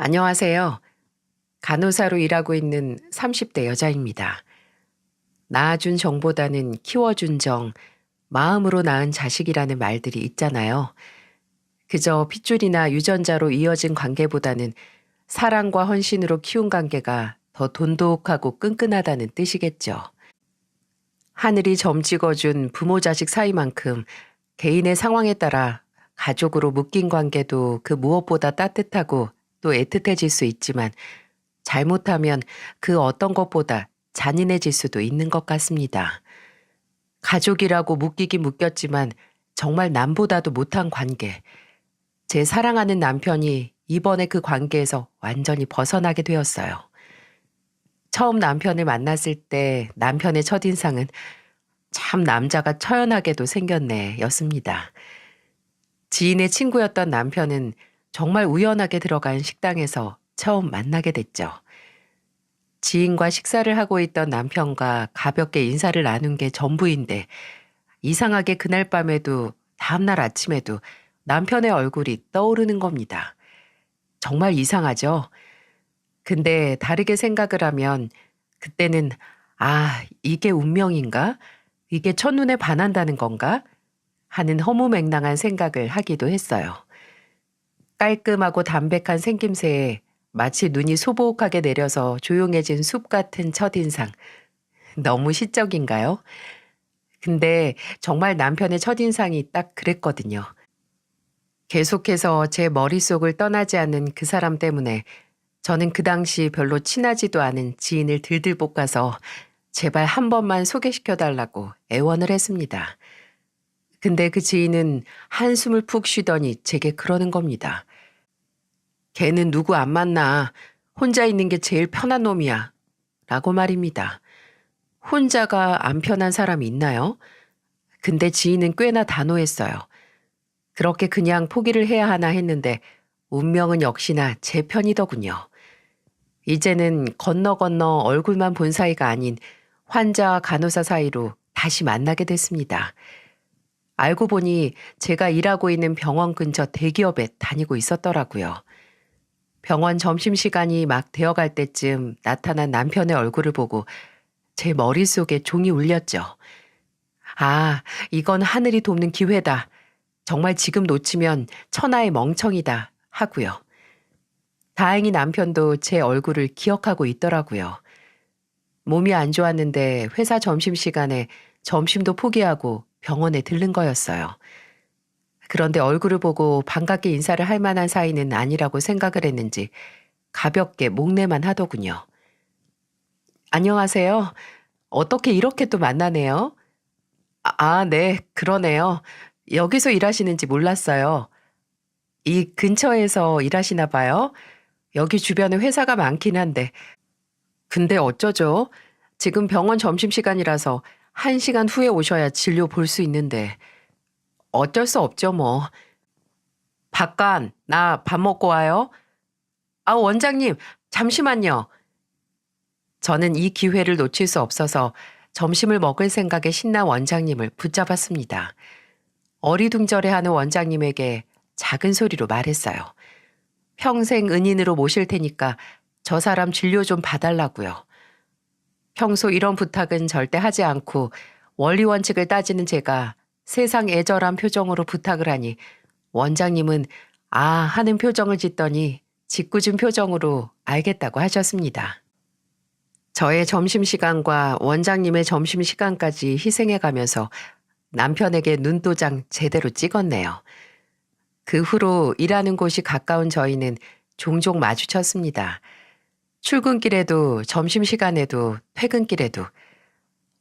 안녕하세요. 간호사로 일하고 있는 30대 여자입니다. 낳아준 정보다는 키워준 정, 마음으로 낳은 자식이라는 말들이 있잖아요. 그저 핏줄이나 유전자로 이어진 관계보다는 사랑과 헌신으로 키운 관계가 더 돈독하고 끈끈하다는 뜻이겠죠. 하늘이 점 찍어준 부모 자식 사이만큼 개인의 상황에 따라 가족으로 묶인 관계도 그 무엇보다 따뜻하고 또 애틋해질 수 있지만 잘못하면 그 어떤 것보다 잔인해질 수도 있는 것 같습니다. 가족이라고 묶이긴 묶였지만 정말 남보다도 못한 관계. 제 사랑하는 남편이 이번에 그 관계에서 완전히 벗어나게 되었어요. 처음 남편을 만났을 때 남편의 첫인상은 참 남자가 처연하게도 생겼네 였습니다. 지인의 친구였던 남편은 정말 우연하게 들어간 식당에서 처음 만나게 됐죠. 지인과 식사를 하고 있던 남편과 가볍게 인사를 나눈 게 전부인데 이상하게 그날 밤에도 다음날 아침에도 남편의 얼굴이 떠오르는 겁니다. 정말 이상하죠? 근데 다르게 생각을 하면 그때는 이게 운명인가? 이게 첫눈에 반한다는 건가? 하는 허무맹랑한 생각을 하기도 했어요. 깔끔하고 담백한 생김새에 마치 눈이 소복하게 내려서 조용해진 숲 같은 첫인상. 너무 시적인가요? 근데 정말 남편의 첫인상이 딱 그랬거든요. 계속해서 제 머릿속을 떠나지 않는 그 사람 때문에 저는 그 당시 별로 친하지도 않은 지인을 들들 볶아서 제발 한 번만 소개시켜달라고 애원을 했습니다. 근데 그 지인은 한숨을 푹 쉬더니 제게 그러는 겁니다. 걔는 누구 안 만나. 혼자 있는 게 제일 편한 놈이야. 라고 말입니다. 혼자가 안 편한 사람이 있나요? 근데 지인은 꽤나 단호했어요. 그렇게 그냥 포기를 해야 하나 했는데 운명은 역시나 제 편이더군요. 이제는 건너 얼굴만 본 사이가 아닌 환자와 간호사 사이로 다시 만나게 됐습니다. 알고 보니 제가 일하고 있는 병원 근처 대기업에 다니고 있었더라고요. 병원 점심시간이 막 되어갈 때쯤 나타난 남편의 얼굴을 보고 제 머릿속에 종이 울렸죠. 이건 하늘이 돕는 기회다. 정말 지금 놓치면 천하의 멍청이다 하고요. 다행히 남편도 제 얼굴을 기억하고 있더라고요. 몸이 안 좋았는데 회사 점심시간에 점심도 포기하고 병원에 들른 거였어요. 그런데 얼굴을 보고 반갑게 인사를 할 만한 사이는 아니라고 생각을 했는지 가볍게 목례만 하더군요. 안녕하세요. 어떻게 이렇게 또 만나네요? 네, 그러네요. 여기서 일하시는지 몰랐어요. 이 근처에서 일하시나 봐요. 여기 주변에 회사가 많긴 한데. 근데 어쩌죠? 지금 병원 점심시간이라서 1시간 후에 오셔야 진료 볼 수 있는데. 어쩔 수 없죠, 뭐. 박간, 나 밥 먹고 와요. 원장님, 잠시만요. 저는 이 기회를 놓칠 수 없어서 점심을 먹을 생각에 신난 원장님을 붙잡았습니다. 어리둥절해하는 원장님에게 작은 소리로 말했어요. 평생 은인으로 모실 테니까 저 사람 진료 좀 봐달라고요. 평소 이런 부탁은 절대 하지 않고 원리 원칙을 따지는 제가 세상 애절한 표정으로 부탁을 하니 원장님은 하는 표정을 짓더니 짓궂은 표정으로 알겠다고 하셨습니다. 저의 점심시간과 원장님의 점심시간까지 희생해가면서 남편에게 눈도장 제대로 찍었네요. 그 후로 일하는 곳이 가까운 저희는 종종 마주쳤습니다. 출근길에도 점심시간에도 퇴근길에도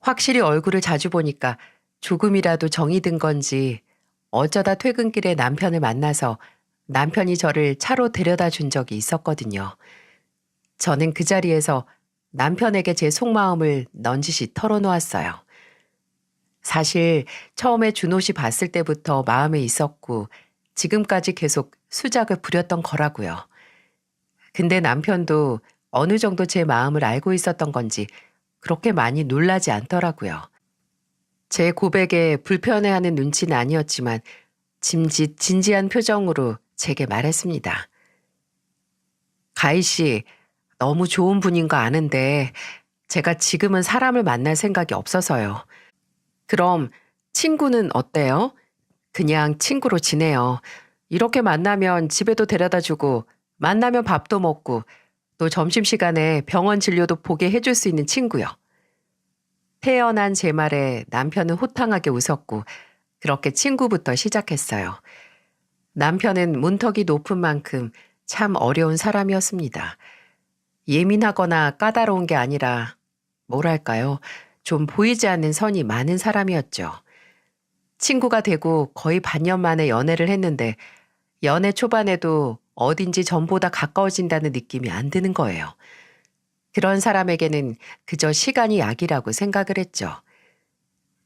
확실히 얼굴을 자주 보니까 조금이라도 정이 든 건지 어쩌다 퇴근길에 남편을 만나서 남편이 저를 차로 데려다 준 적이 있었거든요. 저는 그 자리에서 남편에게 제 속마음을 넌지시 털어놓았어요. 사실 처음에 준호 씨 봤을 때부터 마음에 있었고 지금까지 계속 수작을 부렸던 거라고요. 근데 남편도 어느 정도 제 마음을 알고 있었던 건지 그렇게 많이 놀라지 않더라고요. 제 고백에 불편해하는 눈치는 아니었지만 진지한 표정으로 제게 말했습니다. 가희 씨, 너무 좋은 분인 거 아는데 제가 지금은 사람을 만날 생각이 없어서요. 그럼 친구는 어때요? 그냥 친구로 지내요. 이렇게 만나면 집에도 데려다 주고 만나면 밥도 먹고 또 점심시간에 병원 진료도 보게 해줄 수 있는 친구요. 태어난 제 말에 남편은 호탕하게 웃었고 그렇게 친구부터 시작했어요. 남편은 문턱이 높은 만큼 참 어려운 사람이었습니다. 예민하거나 까다로운 게 아니라 뭐랄까요? 좀 보이지 않는 선이 많은 사람이었죠. 친구가 되고 거의 반년 만에 연애를 했는데 연애 초반에도 어딘지 전보다 가까워진다는 느낌이 안 드는 거예요. 그런 사람에게는 그저 시간이 약이라고 생각을 했죠.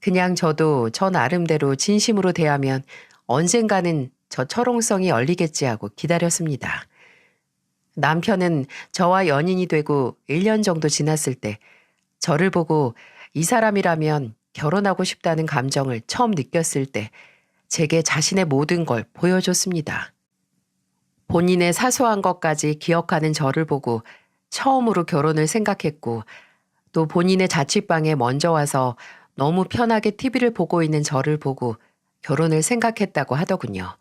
그냥 저도 저 나름대로 진심으로 대하면 언젠가는 저 철옹성이 열리겠지 하고 기다렸습니다. 남편은 저와 연인이 되고 1년 정도 지났을 때 저를 보고 이 사람이라면 결혼하고 싶다는 감정을 처음 느꼈을 때 제게 자신의 모든 걸 보여줬습니다. 본인의 사소한 것까지 기억하는 저를 보고 처음으로 결혼을 생각했고 또 본인의 자취방에 먼저 와서 너무 편하게 TV를 보고 있는 저를 보고 결혼을 생각했다고 하더군요.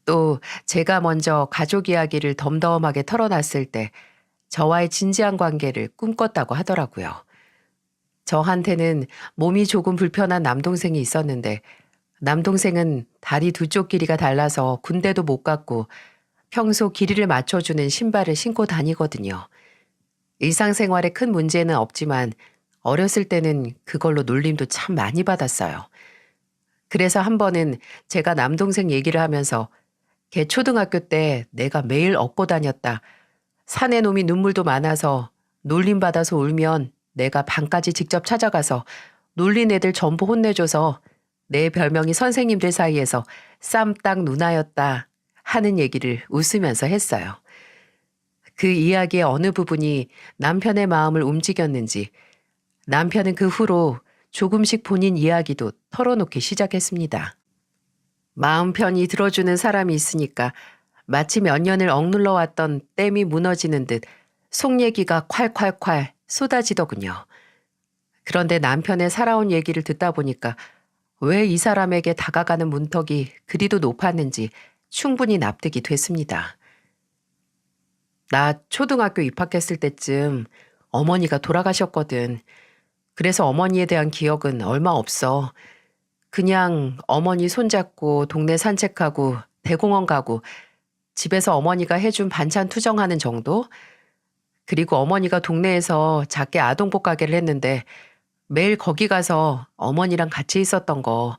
또 제가 먼저 가족 이야기를 덤덤하게 털어놨을 때 저와의 진지한 관계를 꿈꿨다고 하더라고요. 저한테는 몸이 조금 불편한 남동생이 있었는데 남동생은 다리 두 쪽 길이가 달라서 군대도 못 갔고 평소 길이를 맞춰주는 신발을 신고 다니거든요. 일상생활에 큰 문제는 없지만 어렸을 때는 그걸로 놀림도 참 많이 받았어요. 그래서 한 번은 제가 남동생 얘기를 하면서 걔 초등학교 때 내가 매일 업고 다녔다. 사내 놈이 눈물도 많아서 놀림받아서 울면 내가 방까지 직접 찾아가서 놀린 애들 전부 혼내줘서 내 별명이 선생님들 사이에서 쌈딱 누나였다 하는 얘기를 웃으면서 했어요. 그 이야기의 어느 부분이 남편의 마음을 움직였는지 남편은 그 후로 조금씩 본인 이야기도 털어놓기 시작했습니다. 마음 편히 들어주는 사람이 있으니까 마치 몇 년을 억눌러 왔던 댐이 무너지는 듯 속 얘기가 콸콸콸 쏟아지더군요. 그런데 남편의 살아온 얘기를 듣다 보니까 왜 이 사람에게 다가가는 문턱이 그리도 높았는지 충분히 납득이 됐습니다. 나 초등학교 입학했을 때쯤 어머니가 돌아가셨거든. 그래서 어머니에 대한 기억은 얼마 없어. 그냥 어머니 손잡고 동네 산책하고 대공원 가고 집에서 어머니가 해준 반찬 투정하는 정도? 그리고 어머니가 동네에서 작게 아동복 가게를 했는데 매일 거기 가서 어머니랑 같이 있었던 거.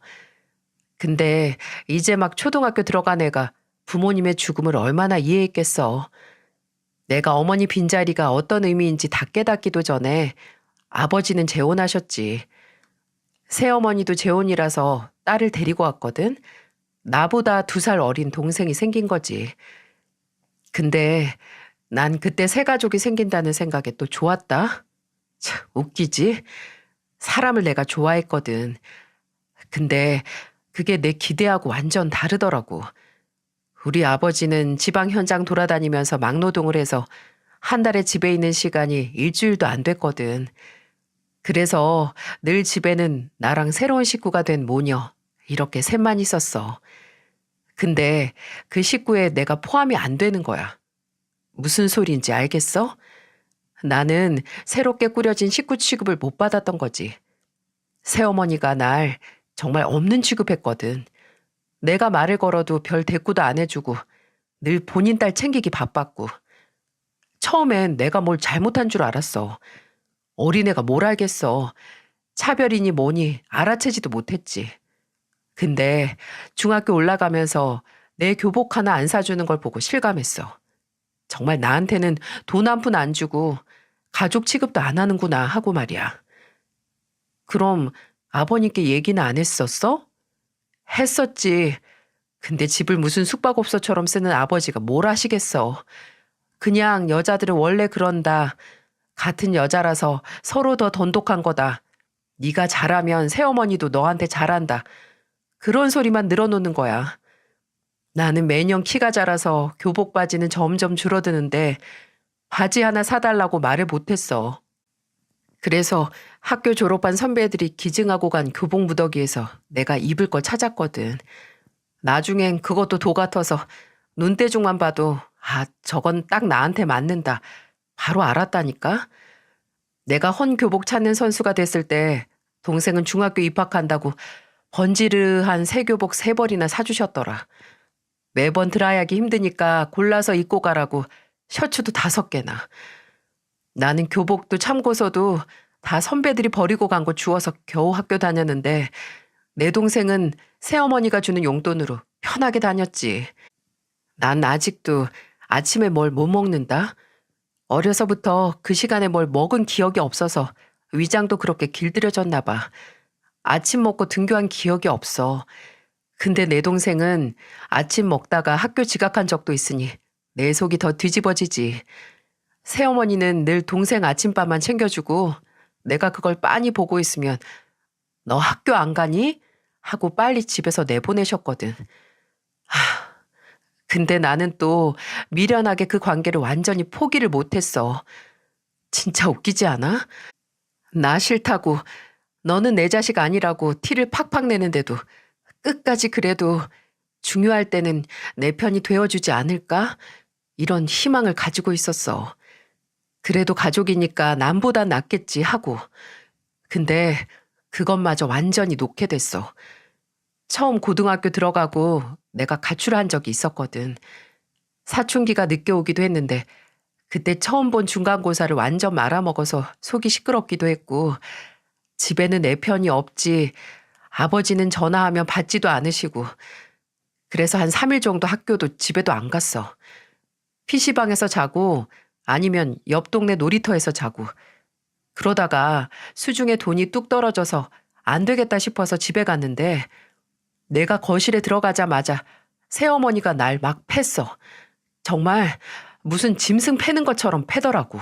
근데 이제 막 초등학교 들어간 애가 부모님의 죽음을 얼마나 이해했겠어. 내가 어머니 빈자리가 어떤 의미인지 다 깨닫기도 전에 아버지는 재혼하셨지. 새어머니도 재혼이라서 딸을 데리고 왔거든. 나보다 2살 어린 동생이 생긴 거지. 근데 난 그때 새 가족이 생긴다는 생각에 또 좋았다. 참, 웃기지? 사람을 내가 좋아했거든. 근데 그게 내 기대하고 완전 다르더라고. 우리 아버지는 지방 현장 돌아다니면서 막노동을 해서 한 달에 집에 있는 시간이 일주일도 안 됐거든. 그래서 늘 집에는 나랑 새로운 식구가 된 모녀, 이렇게 셋만 있었어. 근데 그 식구에 내가 포함이 안 되는 거야. 무슨 소리인지 알겠어? 나는 새롭게 꾸려진 식구 취급을 못 받았던 거지. 새어머니가 날 정말 없는 취급했거든. 내가 말을 걸어도 별 대꾸도 안 해주고 늘 본인 딸 챙기기 바빴고. 처음엔 내가 뭘 잘못한 줄 알았어. 어린애가 뭘 알겠어. 차별이니 뭐니 알아채지도 못했지. 근데 중학교 올라가면서 내 교복 하나 안 사주는 걸 보고 실감했어. 정말 나한테는 돈 한 푼 안 주고 가족 취급도 안 하는구나 하고 말이야. 그럼 아버님께 얘기는 안 했었어? 했었지. 근데 집을 무슨 숙박업소처럼 쓰는 아버지가 뭘 하시겠어. 그냥 여자들은 원래 그런다. 같은 여자라서 서로 더 돈독한 거다. 네가 잘하면 새어머니도 너한테 잘한다. 그런 소리만 늘어놓는 거야. 나는 매년 키가 자라서 교복 바지는 점점 줄어드는데 바지 하나 사달라고 말을 못했어. 그래서 학교 졸업한 선배들이 기증하고 간 교복 무더기에서 내가 입을 걸 찾았거든. 나중엔 그것도 도 같아서 눈대중만 봐도 저건 딱 나한테 맞는다. 바로 알았다니까. 내가 헌 교복 찾는 선수가 됐을 때 동생은 중학교 입학한다고 번지르한 새 교복 3벌이나 사주셨더라. 매번 드라이하기 힘드니까 골라서 입고 가라고 셔츠도 5개나. 나는 교복도 참고서도 다 선배들이 버리고 간 거 주워서 겨우 학교 다녔는데 내 동생은 새어머니가 주는 용돈으로 편하게 다녔지. 난 아직도 아침에 뭘 못 먹는다. 어려서부터 그 시간에 뭘 먹은 기억이 없어서 위장도 그렇게 길들여졌나 봐. 아침 먹고 등교한 기억이 없어. 근데 내 동생은 아침 먹다가 학교 지각한 적도 있으니 내 속이 더 뒤집어지지. 새어머니는 늘 동생 아침밥만 챙겨주고 내가 그걸 빤히 보고 있으면 너 학교 안 가니? 하고 빨리 집에서 내보내셨거든. 근데 나는 또 미련하게 그 관계를 완전히 포기를 못했어. 진짜 웃기지 않아? 나 싫다고 너는 내 자식 아니라고 티를 팍팍 내는데도 끝까지 그래도 중요할 때는 내 편이 되어주지 않을까? 이런 희망을 가지고 있었어. 그래도 가족이니까 남보다 낫겠지 하고. 근데 그것마저 완전히 놓게 됐어. 처음 고등학교 들어가고 내가 가출한 적이 있었거든. 사춘기가 늦게 오기도 했는데 그때 처음 본 중간고사를 완전 말아먹어서 속이 시끄럽기도 했고 집에는 내 편이 없지. 아버지는 전화하면 받지도 않으시고 그래서 한 3일 정도 학교도 집에도 안 갔어. PC방에서 자고 아니면 옆 동네 놀이터에서 자고 그러다가 수중에 돈이 뚝 떨어져서 안 되겠다 싶어서 집에 갔는데 내가 거실에 들어가자마자 새어머니가 날 막 팼어. 정말 무슨 짐승 패는 것처럼 패더라고.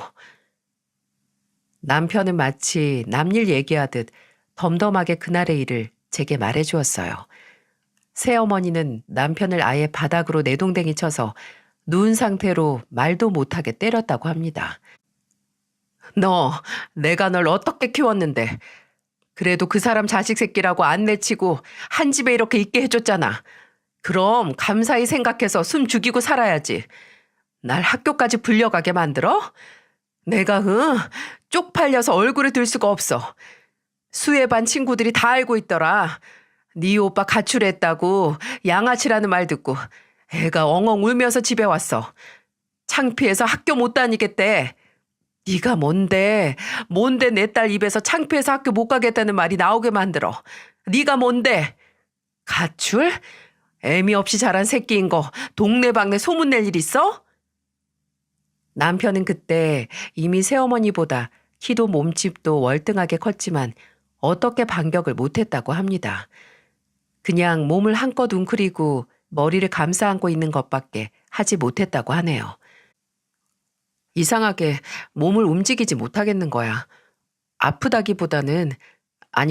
남편은 마치 남일 얘기하듯 덤덤하게 그날의 일을 제게 말해주었어요. 새어머니는 남편을 아예 바닥으로 내동댕이 쳐서 누운 상태로 말도 못하게 때렸다고 합니다. 너, 내가 널 어떻게 키웠는데. 그래도 그 사람 자식 새끼라고 안 내치고 한 집에 이렇게 있게 해줬잖아. 그럼 감사히 생각해서 숨 죽이고 살아야지. 날 학교까지 불려가게 만들어? 내가 쪽팔려서 얼굴을 들 수가 없어. 수혜반 친구들이 다 알고 있더라. 네 오빠 가출했다고 양아치라는 말 듣고 애가 엉엉 울면서 집에 왔어. 창피해서 학교 못 다니겠대. 네가 뭔데 내 딸 입에서 창피해서 학교 못 가겠다는 말이 나오게 만들어. 네가 뭔데? 가출? 애미 없이 자란 새끼인 거 동네방네 소문낼 일 있어? 남편은 그때 이미 새어머니보다 키도 몸집도 월등하게 컸지만 어떻게 반격을 못했다고 합니다. 그냥 몸을 한껏 웅크리고 머리를 감싸 안고 있는 것밖에 하지 못했다고 하네요. 이상하게 몸을 움직이지 못하겠는 거야. 아프다기보다는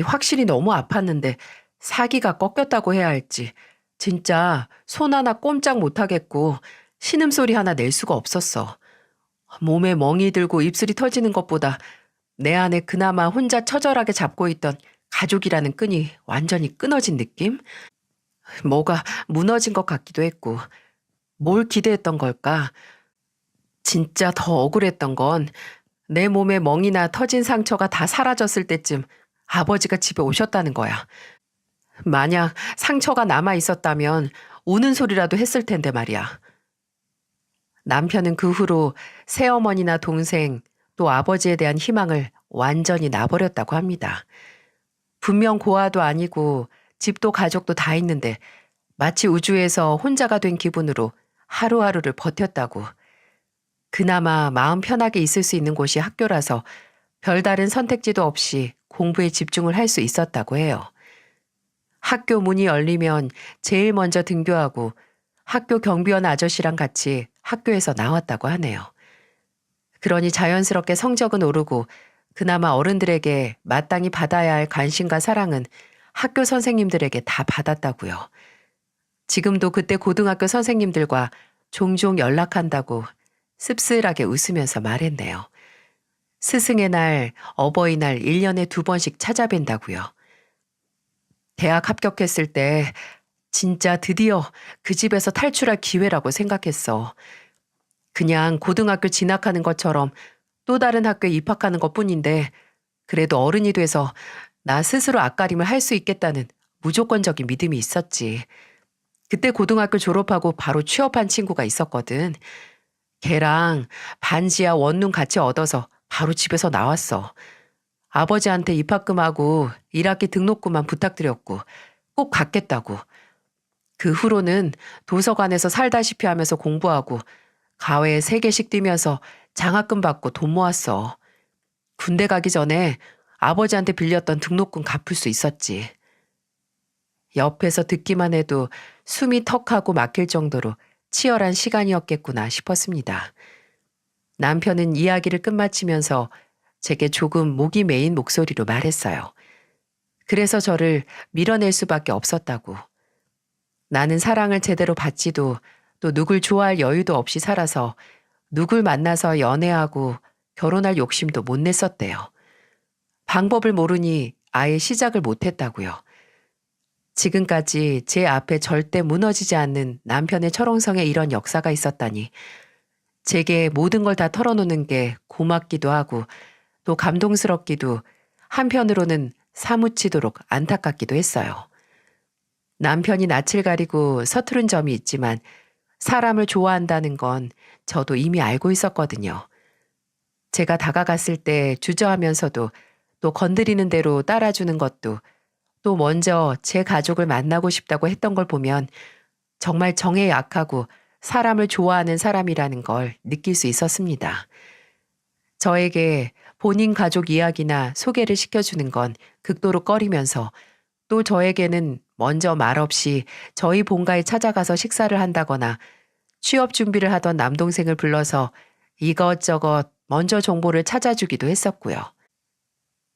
확실히 너무 아팠는데 사기가 꺾였다고 해야 할지 진짜 손 하나 꼼짝 못하겠고 신음소리 하나 낼 수가 없었어. 몸에 멍이 들고 입술이 터지는 것보다 내 안에 그나마 혼자 처절하게 잡고 있던 가족이라는 끈이 완전히 끊어진 느낌? 뭐가 무너진 것 같기도 했고 뭘 기대했던 걸까? 진짜 더 억울했던 건 내 몸에 멍이나 터진 상처가 다 사라졌을 때쯤 아버지가 집에 오셨다는 거야. 만약 상처가 남아 있었다면 우는 소리라도 했을 텐데 말이야. 남편은 그 후로 새어머니나 동생 또 아버지에 대한 희망을 완전히 놔버렸다고 합니다. 분명 고아도 아니고 집도 가족도 다 있는데 마치 우주에서 혼자가 된 기분으로 하루하루를 버텼다고. 그나마 마음 편하게 있을 수 있는 곳이 학교라서 별다른 선택지도 없이 공부에 집중을 할 수 있었다고 해요. 학교 문이 열리면 제일 먼저 등교하고 학교 경비원 아저씨랑 같이 학교에서 나왔다고 하네요. 그러니 자연스럽게 성적은 오르고 그나마 어른들에게 마땅히 받아야 할 관심과 사랑은 학교 선생님들에게 다 받았다고요. 지금도 그때 고등학교 선생님들과 종종 연락한다고 씁쓸하게 웃으면서 말했네요. 스승의 날, 어버이날 1년에 2번씩 찾아뵌다고요. 대학 합격했을 때 진짜 드디어 그 집에서 탈출할 기회라고 생각했어. 그냥 고등학교 진학하는 것처럼 또 다른 학교에 입학하는 것뿐인데 그래도 어른이 돼서 나 스스로 앞가림을 할 수 있겠다는 무조건적인 믿음이 있었지. 그때 고등학교 졸업하고 바로 취업한 친구가 있었거든. 걔랑 반지하 원룸 같이 얻어서 바로 집에서 나왔어. 아버지한테 입학금하고 1학기 등록금만 부탁드렸고 꼭 갚겠다고. 그 후로는 도서관에서 살다시피 하면서 공부하고 가외에 3개씩 뛰면서 장학금 받고 돈 모았어. 군대 가기 전에 아버지한테 빌렸던 등록금 갚을 수 있었지. 옆에서 듣기만 해도 숨이 턱하고 막힐 정도로 치열한 시간이었겠구나 싶었습니다. 남편은 이야기를 끝마치면서 제게 조금 목이 메인 목소리로 말했어요. 그래서 저를 밀어낼 수밖에 없었다고. 나는 사랑을 제대로 받지도 또 누굴 좋아할 여유도 없이 살아서 누굴 만나서 연애하고 결혼할 욕심도 못 냈었대요. 방법을 모르니 아예 시작을 못 했다고요. 지금까지 제 앞에 절대 무너지지 않는 남편의 철옹성에 이런 역사가 있었다니 제게 모든 걸 다 털어놓는 게 고맙기도 하고 또 감동스럽기도 한편으로는 사무치도록 안타깝기도 했어요. 남편이 낯을 가리고 서투른 점이 있지만 사람을 좋아한다는 건 저도 이미 알고 있었거든요. 제가 다가갔을 때 주저하면서도 또 건드리는 대로 따라주는 것도 또 먼저 제 가족을 만나고 싶다고 했던 걸 보면 정말 정에 약하고 사람을 좋아하는 사람이라는 걸 느낄 수 있었습니다. 저에게 본인 가족 이야기나 소개를 시켜주는 건 극도로 꺼리면서 또 저에게는 먼저 말없이 저희 본가에 찾아가서 식사를 한다거나 취업 준비를 하던 남동생을 불러서 이것저것 먼저 정보를 찾아주기도 했었고요.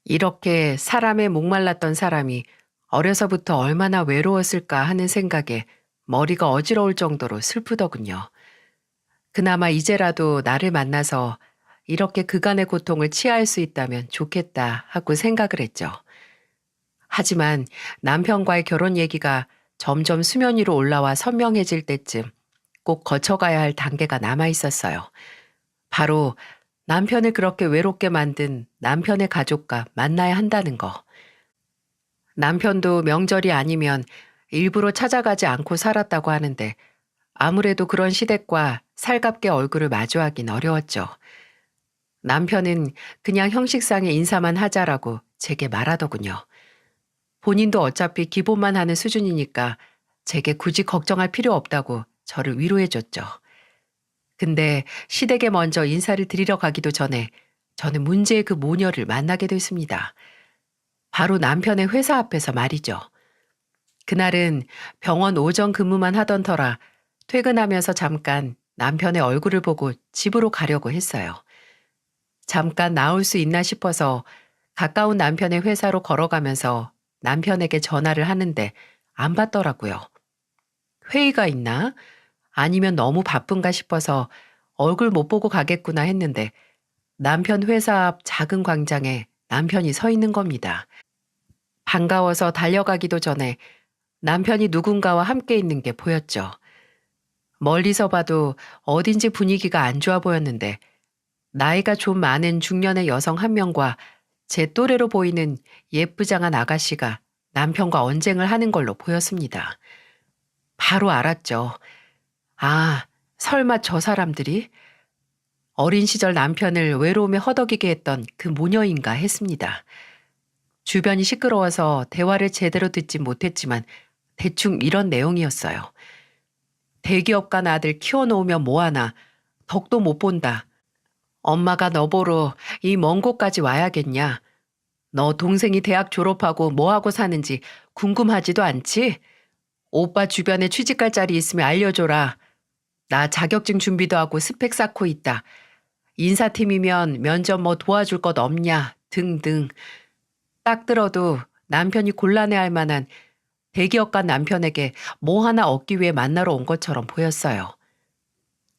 이렇게 사람에 목말랐던 사람이 어려서부터 얼마나 외로웠을까 하는 생각에 머리가 어지러울 정도로 슬프더군요. 그나마 이제라도 나를 만나서 이렇게 그간의 고통을 치유할 수 있다면 좋겠다 하고 생각을 했죠. 하지만 남편과의 결혼 얘기가 점점 수면 위로 올라와 선명해질 때쯤 꼭 거쳐가야 할 단계가 남아 있었어요. 바로 남편을 그렇게 외롭게 만든 남편의 가족과 만나야 한다는 거. 남편도 명절이 아니면 일부러 찾아가지 않고 살았다고 하는데 아무래도 그런 시댁과 살갑게 얼굴을 마주하긴 어려웠죠. 남편은 그냥 형식상의 인사만 하자라고 제게 말하더군요. 본인도 어차피 기본만 하는 수준이니까 제게 굳이 걱정할 필요 없다고 저를 위로해줬죠. 근데 시댁에 먼저 인사를 드리러 가기도 전에 저는 문제의 그 모녀를 만나게 됐습니다. 바로 남편의 회사 앞에서 말이죠. 그날은 병원 오전 근무만 하던 터라 퇴근하면서 잠깐 남편의 얼굴을 보고 집으로 가려고 했어요. 잠깐 나올 수 있나 싶어서 가까운 남편의 회사로 걸어가면서 남편에게 전화를 하는데 안 받더라고요. 회의가 있나? 아니면 너무 바쁜가 싶어서 얼굴 못 보고 가겠구나 했는데 남편 회사 앞 작은 광장에 남편이 서 있는 겁니다. 반가워서 달려가기도 전에 남편이 누군가와 함께 있는 게 보였죠. 멀리서 봐도 어딘지 분위기가 안 좋아 보였는데 나이가 좀 많은 중년의 여성 한 명과 제 또래로 보이는 예쁘장한 아가씨가 남편과 언쟁을 하는 걸로 보였습니다. 바로 알았죠. 아, 설마 저 사람들이? 어린 시절 남편을 외로움에 허덕이게 했던 그 모녀인가 했습니다. 주변이 시끄러워서 대화를 제대로 듣진 못했지만 대충 이런 내용이었어요. 대기업 간 아들 키워놓으면 뭐하나. 덕도 못 본다. 엄마가 너 보러 이 먼 곳까지 와야겠냐. 너 동생이 대학 졸업하고 뭐하고 사는지 궁금하지도 않지? 오빠 주변에 취직할 자리 있으면 알려줘라. 나 자격증 준비도 하고 스펙 쌓고 있다. 인사팀이면 면접 뭐 도와줄 것 없냐 등등. 딱 들어도 남편이 곤란해할 만한 대기업 간 남편에게 뭐 하나 얻기 위해 만나러 온 것처럼 보였어요.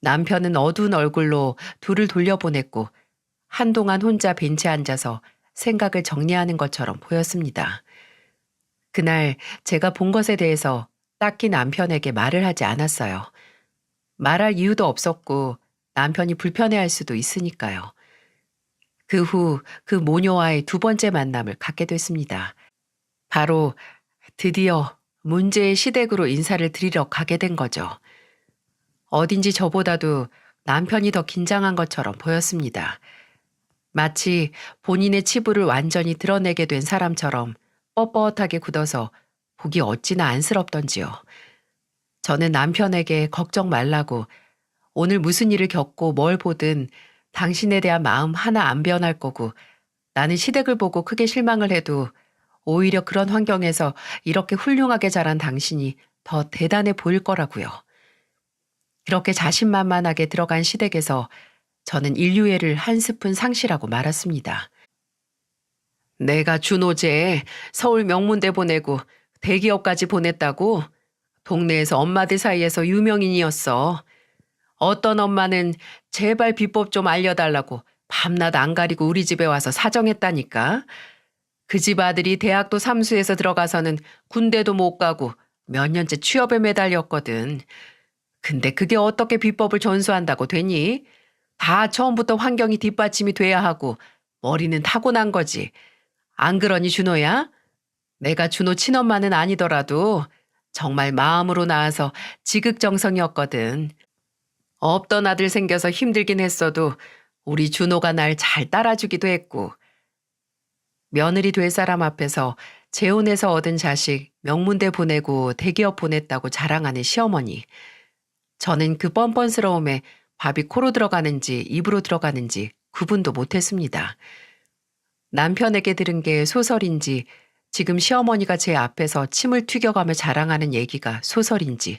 남편은 어두운 얼굴로 둘을 돌려보냈고 한동안 혼자 벤치에 앉아서 생각을 정리하는 것처럼 보였습니다. 그날 제가 본 것에 대해서 딱히 남편에게 말을 하지 않았어요. 말할 이유도 없었고 남편이 불편해할 수도 있으니까요. 그 후 그 모녀와의 두 번째 만남을 갖게 됐습니다. 바로 드디어 문제의 시댁으로 인사를 드리러 가게 된 거죠. 어딘지 저보다도 남편이 더 긴장한 것처럼 보였습니다. 마치 본인의 치부를 완전히 드러내게 된 사람처럼 뻣뻣하게 굳어서 보기 어찌나 안쓰럽던지요. 저는 남편에게 걱정 말라고 오늘 무슨 일을 겪고 뭘 보든 당신에 대한 마음 하나 안 변할 거고 나는 시댁을 보고 크게 실망을 해도 오히려 그런 환경에서 이렇게 훌륭하게 자란 당신이 더 대단해 보일 거라고요. 그렇게 자신만만하게 들어간 시댁에서 저는 인류애를 한 스푼 상실하고 말았습니다. 내가 준호제 서울 명문대 보내고 대기업까지 보냈다고? 동네에서 엄마들 사이에서 유명인이었어. 어떤 엄마는 제발 비법 좀 알려달라고 밤낮 안 가리고 우리 집에 와서 사정했다니까. 그 집 아들이 대학도 삼수해서 들어가서는 군대도 못 가고 몇 년째 취업에 매달렸거든. 근데 그게 어떻게 비법을 전수한다고 되니? 다 처음부터 환경이 뒷받침이 돼야 하고 머리는 타고난 거지. 안 그러니 준호야? 내가 준호 친엄마는 아니더라도 정말 마음으로 낳아서 지극정성이었거든. 없던 아들 생겨서 힘들긴 했어도 우리 준호가 날 잘 따라주기도 했고 며느리 될 사람 앞에서 재혼해서 얻은 자식 명문대 보내고 대기업 보냈다고 자랑하는 시어머니. 저는 그 뻔뻔스러움에 밥이 코로 들어가는지 입으로 들어가는지 구분도 못했습니다. 남편에게 들은 게 소설인지 지금 시어머니가 제 앞에서 침을 튀겨가며 자랑하는 얘기가 소설인지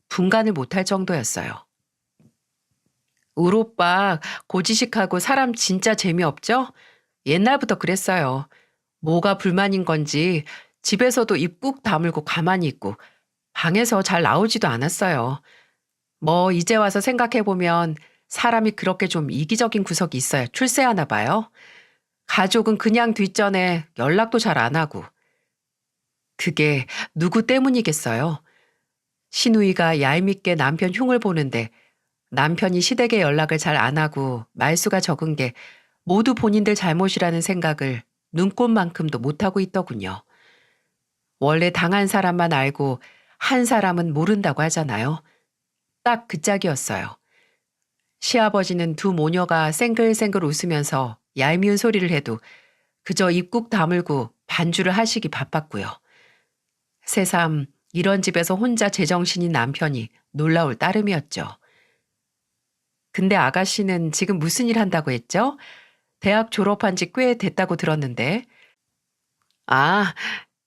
분간을 못할 정도였어요. 울 오빠 고지식하고 사람 진짜 재미없죠? 옛날부터 그랬어요. 뭐가 불만인 건지 집에서도 입 꾹 다물고 가만히 있고 방에서 잘 나오지도 않았어요. 뭐 이제 와서 생각해보면 사람이 그렇게 좀 이기적인 구석이 있어야 출세하나 봐요. 가족은 그냥 뒷전에 연락도 잘 안 하고. 그게 누구 때문이겠어요? 시누이가 얄밉게 남편 흉을 보는데 남편이 시댁에 연락을 잘 안 하고 말수가 적은 게 모두 본인들 잘못이라는 생각을 눈꼽만큼도 못하고 있더군요. 원래 당한 사람만 알고 한 사람은 모른다고 하잖아요. 딱 그 짝이었어요. 시아버지는 두 모녀가 쌩글쌩글 웃으면서 얄미운 소리를 해도 그저 입국 다물고 반주를 하시기 바빴고요. 새삼 이런 집에서 혼자 제정신인 남편이 놀라울 따름이었죠. 근데 아가씨는 지금 무슨 일 한다고 했죠? 대학 졸업한 지 꽤 됐다고 들었는데. 아,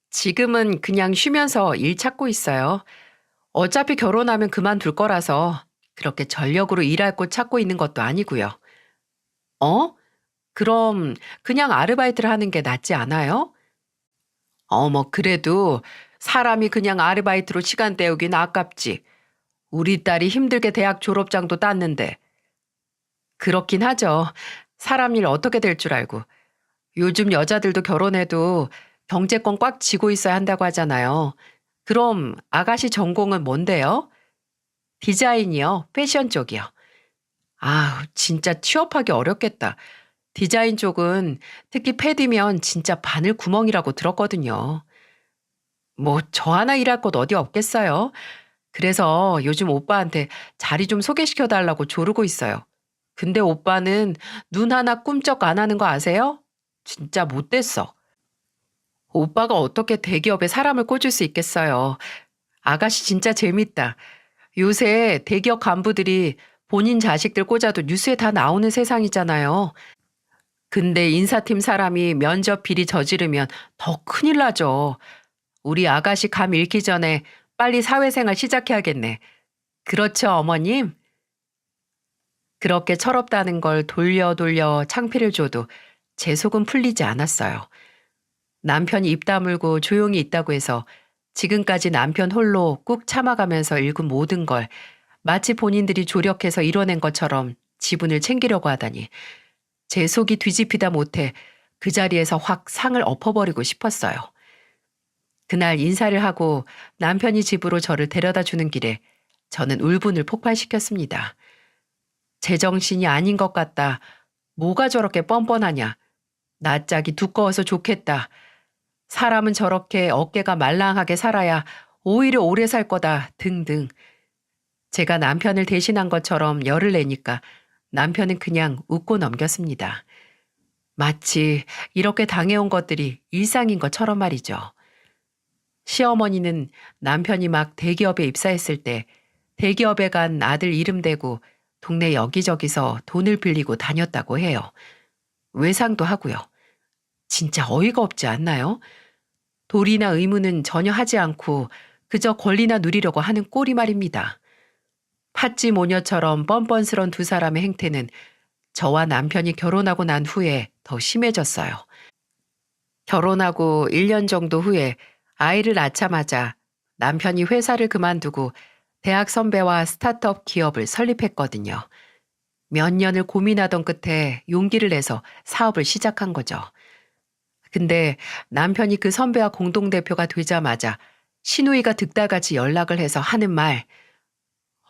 지금은 그냥 쉬면서 일 찾고 있어요. 어차피 결혼하면 그만둘 거라서 그렇게 전력으로 일할 곳 찾고 있는 것도 아니고요. 어? 그럼 그냥 아르바이트를 하는 게 낫지 않아요? 어머, 그래도 사람이 그냥 아르바이트로 시간 때우긴 아깝지. 우리 딸이 힘들게 대학 졸업장도 땄는데. 그렇긴 하죠. 사람 일 어떻게 될 줄 알고. 요즘 여자들도 결혼해도 경제권 꽉 쥐고 있어야 한다고 하잖아요. 그럼 아가씨 전공은 뭔데요? 디자인이요? 패션 쪽이요? 아, 진짜 취업하기 어렵겠다. 디자인 쪽은 특히 패디면 진짜 바늘 구멍이라고 들었거든요. 뭐 저 하나 일할 곳 어디 없겠어요? 그래서 요즘 오빠한테 자리 좀 소개시켜 달라고 조르고 있어요. 근데 오빠는 눈 하나 꿈쩍 안 하는 거 아세요? 진짜 못됐어. 오빠가 어떻게 대기업에 사람을 꽂을 수 있겠어요. 아가씨 진짜 재밌다. 요새 대기업 간부들이 본인 자식들 꽂아도 뉴스에 다 나오는 세상이잖아요. 근데 인사팀 사람이 면접 비리 저지르면 더 큰일 나죠. 우리 아가씨 감 잃기 전에 빨리 사회생활 시작해야겠네. 그렇죠, 어머님? 그렇게 철없다는 걸 돌려 창피를 줘도 제 속은 풀리지 않았어요. 남편이 입 다물고 조용히 있다고 해서 지금까지 남편 홀로 꾹 참아가면서 일군 모든 걸 마치 본인들이 조력해서 이뤄낸 것처럼 지분을 챙기려고 하다니 제 속이 뒤집히다 못해 그 자리에서 확 상을 엎어버리고 싶었어요. 그날 인사를 하고 남편이 집으로 저를 데려다 주는 길에 저는 울분을 폭발시켰습니다. 제정신이 아닌 것 같다. 뭐가 저렇게 뻔뻔하냐. 낯짝이 두꺼워서 좋겠다. 사람은 저렇게 어깨가 말랑하게 살아야 오히려 오래 살 거다 등등. 제가 남편을 대신한 것처럼 열을 내니까 남편은 그냥 웃고 넘겼습니다. 마치 이렇게 당해온 것들이 일상인 것처럼 말이죠. 시어머니는 남편이 막 대기업에 입사했을 때 대기업에 간 아들 이름 대고 동네 여기저기서 돈을 빌리고 다녔다고 해요. 외상도 하고요. 진짜 어이가 없지 않나요? 도리나 의무는 전혀 하지 않고 그저 권리나 누리려고 하는 꼴이 말입니다. 팥쥐 모녀처럼 뻔뻔스런 두 사람의 행태는 저와 남편이 결혼하고 난 후에 더 심해졌어요. 결혼하고 1년 정도 후에 아이를 낳자마자 남편이 회사를 그만두고 대학 선배와 스타트업 기업을 설립했거든요. 몇 년을 고민하던 끝에 용기를 내서 사업을 시작한 거죠. 근데 남편이 그 선배와 공동대표가 되자마자 시누이가 득달같이 연락을 해서 하는 말,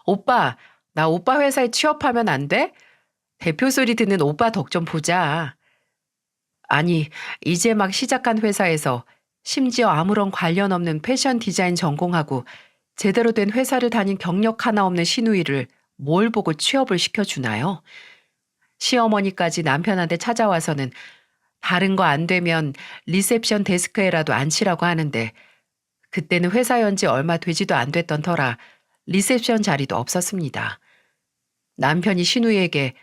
오빠, 나 오빠 회사에 취업하면 안 돼? 대표 소리 듣는 오빠 덕 좀 보자. 아니, 이제 막 시작한 회사에서 심지어 아무런 관련 없는 패션 디자인 전공하고 제대로 된 회사를 다닌 경력 하나 없는 시누이를 뭘 보고 취업을 시켜주나요? 시어머니까지 남편한테 찾아와서는 다른 거 안 되면 리셉션 데스크에라도 앉히라고 하는데 그때는 회사 연지 얼마 되지도 안 됐던 터라 리셉션 자리도 없었습니다. 남편이 시누이에게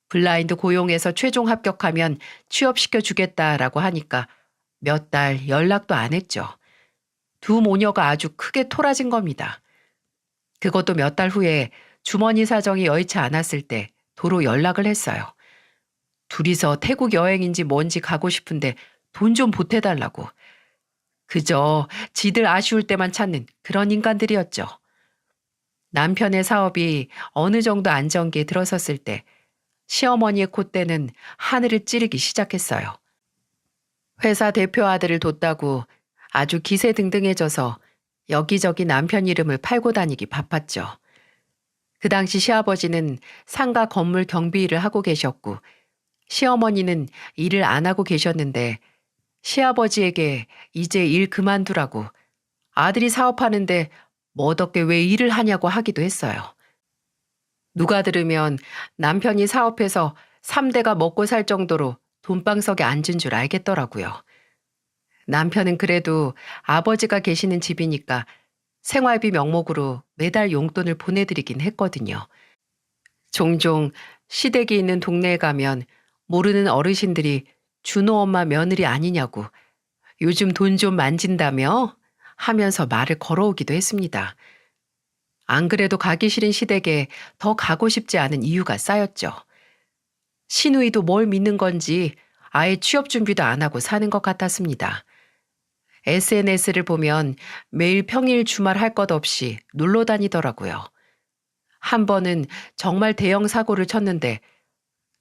블라인드 고용해서 최종 합격하면 취업시켜 주겠다라고 하니까 몇 달 연락도 안 했죠. 두 모녀가 아주 크게 토라진 겁니다. 그것도 몇 달 후에 주머니 사정이 여의치 않았을 때 도로 연락을 했어요. 둘이서 태국 여행인지 뭔지 가고 싶은데 돈 좀 보태달라고. 그저 지들 아쉬울 때만 찾는 그런 인간들이었죠. 남편의 사업이 어느 정도 안정기에 들어섰을 때 시어머니의 콧대는 하늘을 찌르기 시작했어요. 회사 대표 아들을 뒀다고 아주 기세등등해져서 여기저기 남편 이름을 팔고 다니기 바빴죠. 그 당시 시아버지는 상가 건물 경비 일을 하고 계셨고 시어머니는 일을 안 하고 계셨는데 시아버지에게 이제 일 그만두라고 아들이 사업하는데 멋없게 왜 일을 하냐고 하기도 했어요. 누가 들으면 남편이 사업해서 3대가 먹고 살 정도로 돈방석에 앉은 줄 알겠더라고요. 남편은 그래도 아버지가 계시는 집이니까 생활비 명목으로 매달 용돈을 보내드리긴 했거든요. 종종 시댁이 있는 동네에 가면 모르는 어르신들이 준호 엄마 며느리 아니냐고 요즘 돈 좀 만진다며 하면서 말을 걸어오기도 했습니다. 안 그래도 가기 싫은 시댁에 더 가고 싶지 않은 이유가 쌓였죠. 시누이도 뭘 믿는 건지 아예 취업 준비도 안 하고 사는 것 같았습니다. SNS를 보면 매일 평일 주말 할 것 없이 놀러 다니더라고요. 한 번은 정말 대형 사고를 쳤는데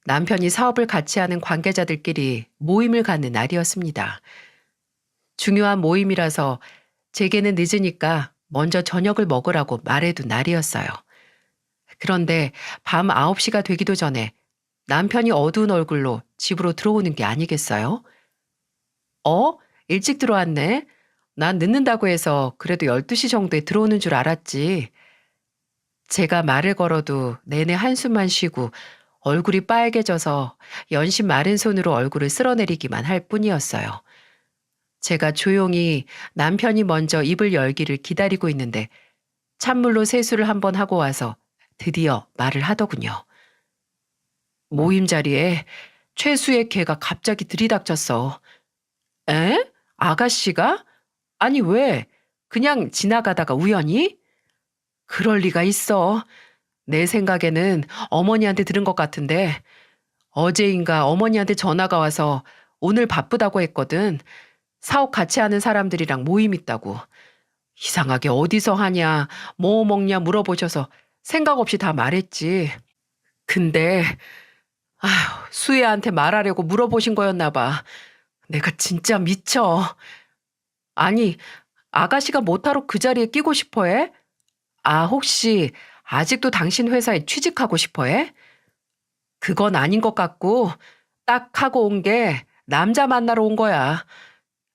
남편이 사업을 같이 하는 관계자들끼리 모임을 갖는 날이었습니다. 중요한 모임이라서 제게는 늦으니까 먼저 저녁을 먹으라고 말해둔 날이었어요. 그런데 밤 9시가 되기도 전에 남편이 어두운 얼굴로 집으로 들어오는 게 아니겠어요? 일찍 들어왔네. 난 늦는다고 해서 그래도 12시 정도에 들어오는 줄 알았지. 제가 말을 걸어도 내내 한숨만 쉬고 얼굴이 빨개져서 연신 마른 손으로 얼굴을 쓸어내리기만 할 뿐이었어요. 제가 조용히 남편이 먼저 입을 열기를 기다리고 있는데 찬물로 세수를 한번 하고 와서 드디어 말을 하더군요. 모임 자리에 최수의 개가 갑자기 들이닥쳤어. 에? 아가씨가? 아니 왜? 그냥 지나가다가 우연히? 그럴 리가 있어. 내 생각에는 어머니한테 들은 것 같은데 어제인가 어머니한테 전화가 와서 오늘 바쁘다고 했거든. 사업 같이 하는 사람들이랑 모임 있다고. 이상하게 어디서 하냐, 뭐 먹냐 물어보셔서 생각 없이 다 말했지. 근데 아휴, 수혜한테 말하려고 물어보신 거였나 봐. 내가 진짜 미쳐. 아니, 아가씨가 뭐하러 그 자리에 끼고 싶어 해? 아, 혹시 아직도 당신 회사에 취직하고 싶어 해? 그건 아닌 것 같고 딱 하고 온 게 남자 만나러 온 거야.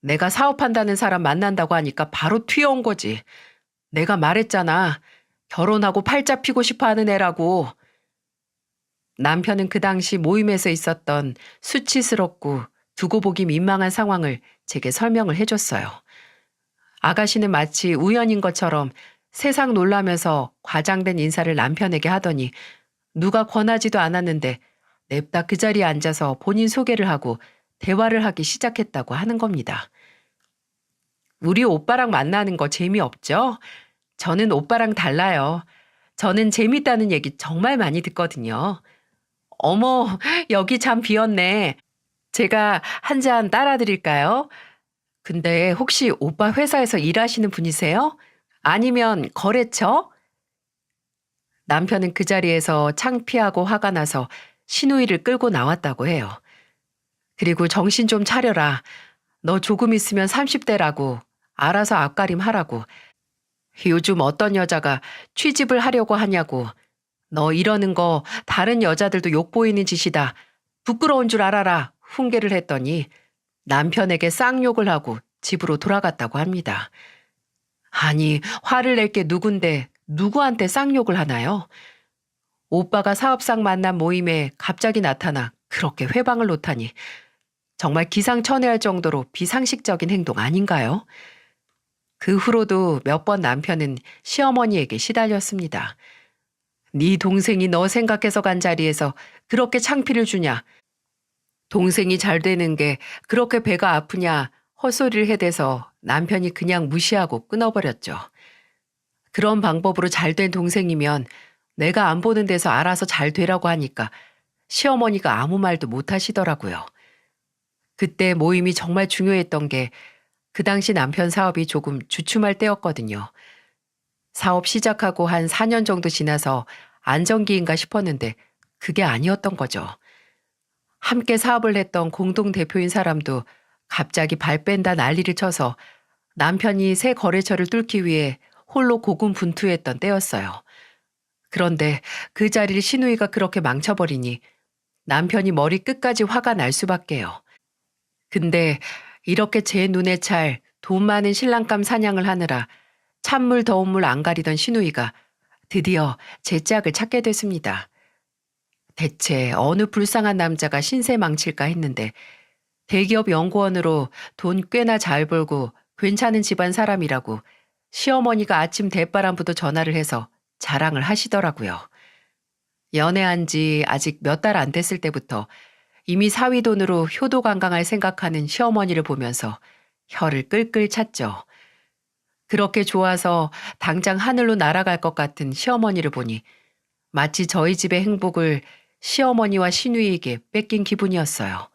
내가 사업한다는 사람 만난다고 하니까 바로 튀어온 거지. 내가 말했잖아. 결혼하고 팔자 피고 싶어 하는 애라고. 남편은 그 당시 모임에서 있었던 수치스럽고 두고 보기 민망한 상황을 제게 설명을 해줬어요. 아가씨는 마치 우연인 것처럼 세상 놀라면서 과장된 인사를 남편에게 하더니 누가 권하지도 않았는데 냅다 그 자리에 앉아서 본인 소개를 하고 대화를 하기 시작했다고 하는 겁니다. 우리 오빠랑 만나는 거 재미없죠? 저는 오빠랑 달라요. 저는 재밌다는 얘기 정말 많이 듣거든요. 어머, 여기 잠 비었네. 제가 한 잔 따라 드릴까요? 근데 혹시 오빠 회사에서 일하시는 분이세요? 아니면 거래처? 남편은 그 자리에서 창피하고 화가 나서 시누이를 끌고 나왔다고 해요. 그리고 정신 좀 차려라. 너 조금 있으면 30대라고. 알아서 앞가림 하라고. 요즘 어떤 여자가 취집을 하려고 하냐고. 너 이러는 거 다른 여자들도 욕보이는 짓이다. 부끄러운 줄 알아라. 훈계를 했더니 남편에게 쌍욕을 하고 집으로 돌아갔다고 합니다. 아니, 화를 낼 게 누군데 누구한테 쌍욕을 하나요? 오빠가 사업상 만난 모임에 갑자기 나타나 그렇게 회방을 놓다니 정말 기상천외할 정도로 비상식적인 행동 아닌가요? 그 후로도 몇 번 남편은 시어머니에게 시달렸습니다. 네 동생이 너 생각해서 간 자리에서 그렇게 창피를 주냐? 동생이 잘 되는 게 그렇게 배가 아프냐? 헛소리를 해대서 남편이 그냥 무시하고 끊어버렸죠. 그런 방법으로 잘 된 동생이면 내가 안 보는 데서 알아서 잘 되라고 하니까 시어머니가 아무 말도 못 하시더라고요. 그때 모임이 정말 중요했던 게 그 당시 남편 사업이 조금 주춤할 때였거든요. 사업 시작하고 한 4년 정도 지나서 안정기인가 싶었는데 그게 아니었던 거죠. 함께 사업을 했던 공동대표인 사람도 갑자기 발 뺀다 난리를 쳐서 남편이 새 거래처를 뚫기 위해 홀로 고군분투했던 때였어요. 그런데 그 자리를 시누이가 그렇게 망쳐버리니 남편이 머리 끝까지 화가 날 수밖에요. 근데 이렇게 제 눈에 찰 돈 많은 신랑감 사냥을 하느라 찬물 더운 물 안 가리던 시누이가 드디어 제 짝을 찾게 됐습니다. 대체 어느 불쌍한 남자가 신세 망칠까 했는데 대기업 연구원으로 돈 꽤나 잘 벌고 괜찮은 집안 사람이라고 시어머니가 아침 대바람부터 전화를 해서 자랑을 하시더라고요. 연애한 지 아직 몇 달 안 됐을 때부터 이미 사위 돈으로 효도관광할 생각하는 시어머니를 보면서 혀를 끌끌 찼죠. 그렇게 좋아서 당장 하늘로 날아갈 것 같은 시어머니를 보니 마치 저희 집의 행복을 시어머니와 시누이에게 뺏긴 기분이었어요.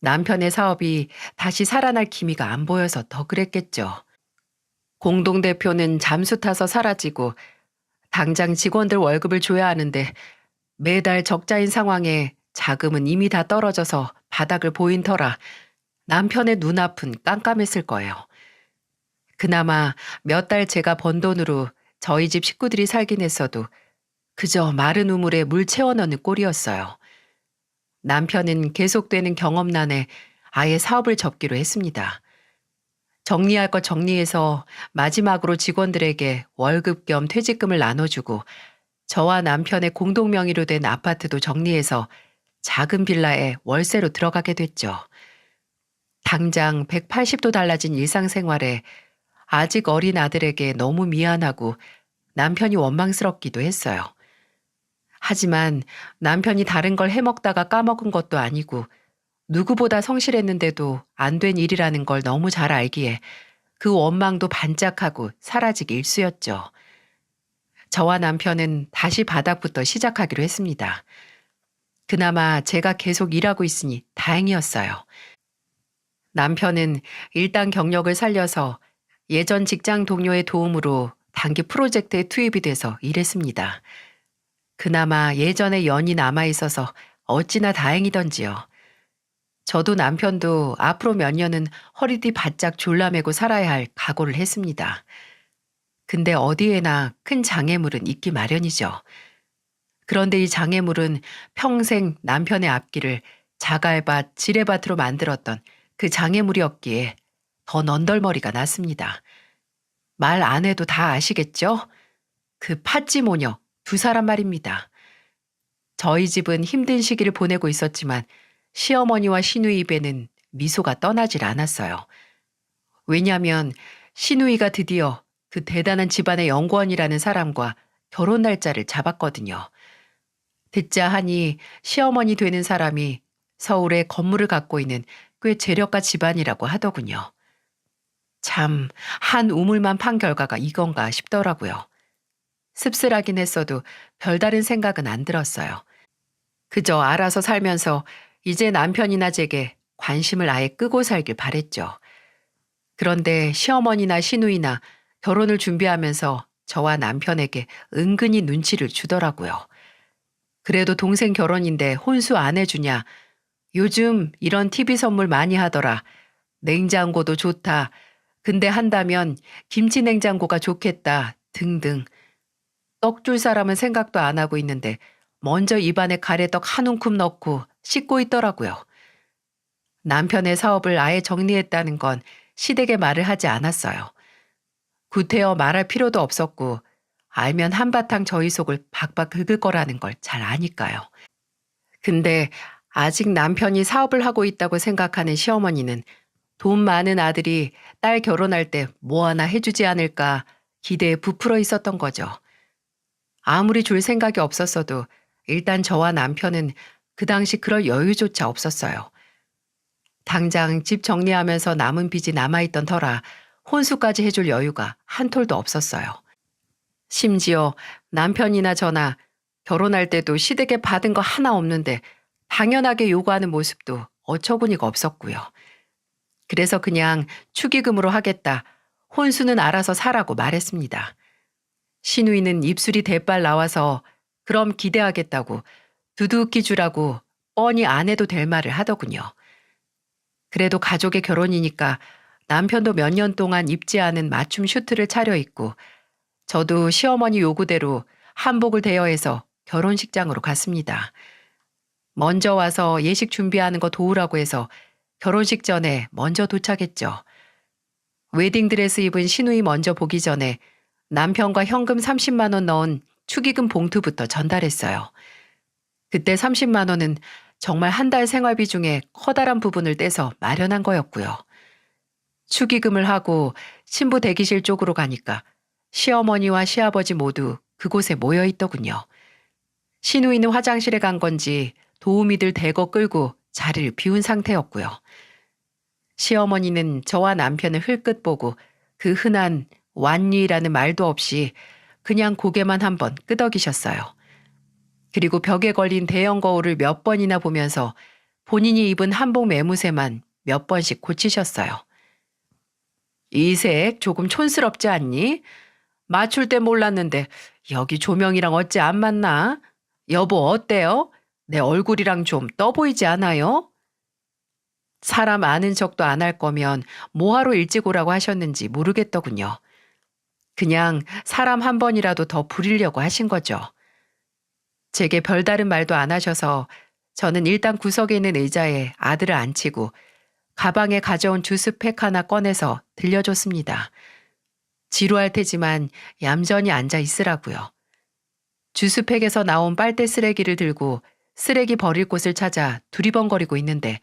남편의 사업이 다시 살아날 기미가 안 보여서 더 그랬겠죠. 공동대표는 잠수 타서 사라지고 당장 직원들 월급을 줘야 하는데 매달 적자인 상황에 자금은 이미 다 떨어져서 바닥을 보인 터라 남편의 눈앞은 깜깜했을 거예요. 그나마 몇 달 제가 번 돈으로 저희 집 식구들이 살긴 했어도 그저 마른 우물에 물 채워 넣는 꼴이었어요. 남편은 계속되는 경험난에 아예 사업을 접기로 했습니다. 정리할 것 정리해서 마지막으로 직원들에게 월급 겸 퇴직금을 나눠주고 저와 남편의 공동 명의로 된 아파트도 정리해서 작은 빌라에 월세로 들어가게 됐죠. 당장 180도 달라진 일상생활에 아직 어린 아들에게 너무 미안하고 남편이 원망스럽기도 했어요. 하지만 남편이 다른 걸 해먹다가 까먹은 것도 아니고 누구보다 성실했는데도 안 된 일이라는 걸 너무 잘 알기에 그 원망도 반짝하고 사라지기 일쑤였죠. 저와 남편은 다시 바닥부터 시작하기로 했습니다. 그나마 제가 계속 일하고 있으니 다행이었어요. 남편은 일단 경력을 살려서 예전 직장 동료의 도움으로 단기 프로젝트에 투입이 돼서 일했습니다. 그나마 예전의 연이 남아있어서 어찌나 다행이던지요. 저도 남편도 앞으로 몇 년은 허리띠 바짝 졸라매고 살아야 할 각오를 했습니다. 근데 어디에나 큰 장애물은 있기 마련이죠. 그런데 이 장애물은 평생 남편의 앞길을 자갈밭, 지뢰밭으로 만들었던 그 장애물이었기에 더 넌덜머리가 났습니다. 말 안 해도 다 아시겠죠? 그 팥쥐 모녀 두 사람 말입니다. 저희 집은 힘든 시기를 보내고 있었지만 시어머니와 시누이 입에는 미소가 떠나질 않았어요. 왜냐하면 시누이가 드디어 그 대단한 집안의 연구원이라는 사람과 결혼 날짜를 잡았거든요. 듣자 하니 시어머니 되는 사람이 서울에 건물을 갖고 있는 꽤 재력가 집안이라고 하더군요. 참, 한 우물만 판 결과가 이건가 싶더라고요. 씁쓸하긴 했어도 별다른 생각은 안 들었어요. 그저 알아서 살면서 이제 남편이나 제게 관심을 아예 끄고 살길 바랬죠. 그런데 시어머니나 시누이나 결혼을 준비하면서 저와 남편에게 은근히 눈치를 주더라고요. 그래도 동생 결혼인데 혼수 안 해주냐. 요즘 이런 TV 선물 많이 하더라. 냉장고도 좋다. 근데 한다면 김치 냉장고가 좋겠다. 등등. 떡 줄 사람은 생각도 안 하고 있는데 먼저 입안에 가래떡 한 움큼 넣고 씻고 있더라고요. 남편의 사업을 아예 정리했다는 건 시댁에 말을 하지 않았어요. 구태여 말할 필요도 없었고 알면 한바탕 저희 속을 박박 긁을 거라는 걸 잘 아니까요. 근데 아직 남편이 사업을 하고 있다고 생각하는 시어머니는 돈 많은 아들이 딸 결혼할 때 뭐 하나 해주지 않을까 기대에 부풀어 있었던 거죠. 아무리 줄 생각이 없었어도 일단 저와 남편은 그 당시 그럴 여유조차 없었어요. 당장 집 정리하면서 남은 빚이 남아있던 터라 혼수까지 해줄 여유가 한 톨도 없었어요. 심지어 남편이나 저나 결혼할 때도 시댁에 받은 거 하나 없는데 당연하게 요구하는 모습도 어처구니가 없었고요. 그래서 그냥 축의금으로 하겠다. 혼수는 알아서 사라고 말했습니다. 시누이는 입술이 대빨 나와서 그럼 기대하겠다고 두둑히 주라고 뻔히 안 해도 될 말을 하더군요. 그래도 가족의 결혼이니까 남편도 몇 년 동안 입지 않은 맞춤 슈트를 차려입고 저도 시어머니 요구대로 한복을 대여해서 결혼식장으로 갔습니다. 먼저 와서 예식 준비하는 거 도우라고 해서 결혼식 전에 먼저 도착했죠. 웨딩드레스 입은 시누이 먼저 보기 전에 남편과 현금 30만 원 넣은 축의금 봉투부터 전달했어요. 그때 30만 원은 정말 한 달 생활비 중에 커다란 부분을 떼서 마련한 거였고요. 축의금을 하고 신부 대기실 쪽으로 가니까 시어머니와 시아버지 모두 그곳에 모여 있더군요. 시누이는 화장실에 간 건지 도우미들 대거 끌고 자리를 비운 상태였고요. 시어머니는 저와 남편을 흘끗 보고 그 흔한 완리라는 말도 없이 그냥 고개만 한번 끄덕이셨어요. 그리고 벽에 걸린 대형 거울을 몇 번이나 보면서 본인이 입은 한복 매무새만 몇 번씩 고치셨어요. 이 색 조금 촌스럽지 않니? 맞출 때 몰랐는데 여기 조명이랑 어찌 안 맞나? 여보 어때요? 내 얼굴이랑 좀 떠 보이지 않아요? 사람 아는 척도 안 할 거면 뭐하러 일찍 오라고 하셨는지 모르겠더군요. 그냥 사람 한 번이라도 더 부리려고 하신 거죠. 제게 별다른 말도 안 하셔서 저는 일단 구석에 있는 의자에 아들을 앉히고 가방에 가져온 주스팩 하나 꺼내서 들려줬습니다. 지루할 테지만 얌전히 앉아 있으라고요. 주스팩에서 나온 빨대 쓰레기를 들고 쓰레기 버릴 곳을 찾아 두리번거리고 있는데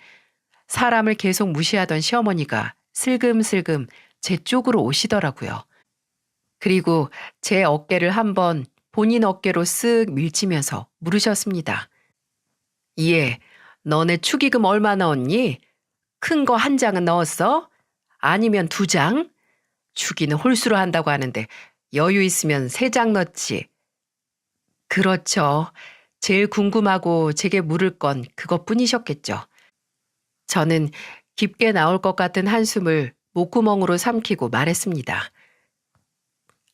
사람을 계속 무시하던 시어머니가 슬금슬금 제 쪽으로 오시더라고요. 그리고 제 어깨를 한번 본인 어깨로 쓱 밀치면서 물으셨습니다. 예, 너네 축의금 얼마 넣었니? 큰 거 한 장은 넣었어? 아니면 두 장? 축의는 홀수로 한다고 하는데 여유 있으면 세 장 넣지. 그렇죠. 제일 궁금하고 제게 물을 건 그것뿐이셨겠죠. 저는 깊게 나올 것 같은 한숨을 목구멍으로 삼키고 말했습니다.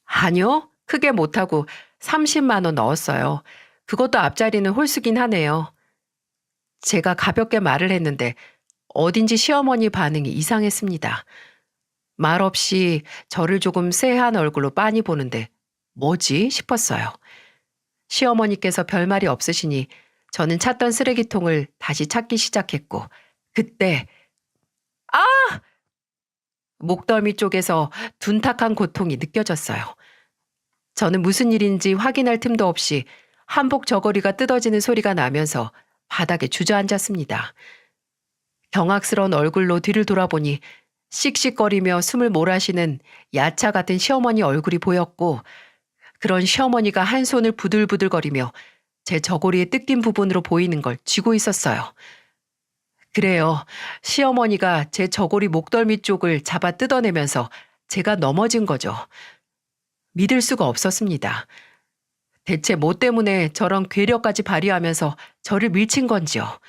아니요, 크게 못하고 30만 원 넣었어요. 그것도 앞자리는 홀수긴 하네요. 제가 가볍게 말을 했는데 어딘지 시어머니 반응이 이상했습니다. 말없이 저를 조금 쎄한 얼굴로 빤히 보는데 뭐지 싶었어요. 시어머니께서 별말이 없으시니 저는 찾던 쓰레기통을 다시 찾기 시작했고 그때 목덜미 쪽에서 둔탁한 고통이 느껴졌어요. 저는 무슨 일인지 확인할 틈도 없이 한복 저고리가 뜯어지는 소리가 나면서 바닥에 주저앉았습니다. 경악스러운 얼굴로 뒤를 돌아보니 씩씩거리며 숨을 몰아쉬는 야차 같은 시어머니 얼굴이 보였고 그런 시어머니가 한 손을 부들부들거리며 제 저고리에 뜯긴 부분으로 보이는 걸 쥐고 있었어요. 그래요. 시어머니가 제 저고리 목덜미 쪽을 잡아 뜯어내면서 제가 넘어진 거죠. 믿을 수가 없었습니다. 대체 뭐 때문에 저런 괴력까지 발휘하면서 저를 밀친 건지요.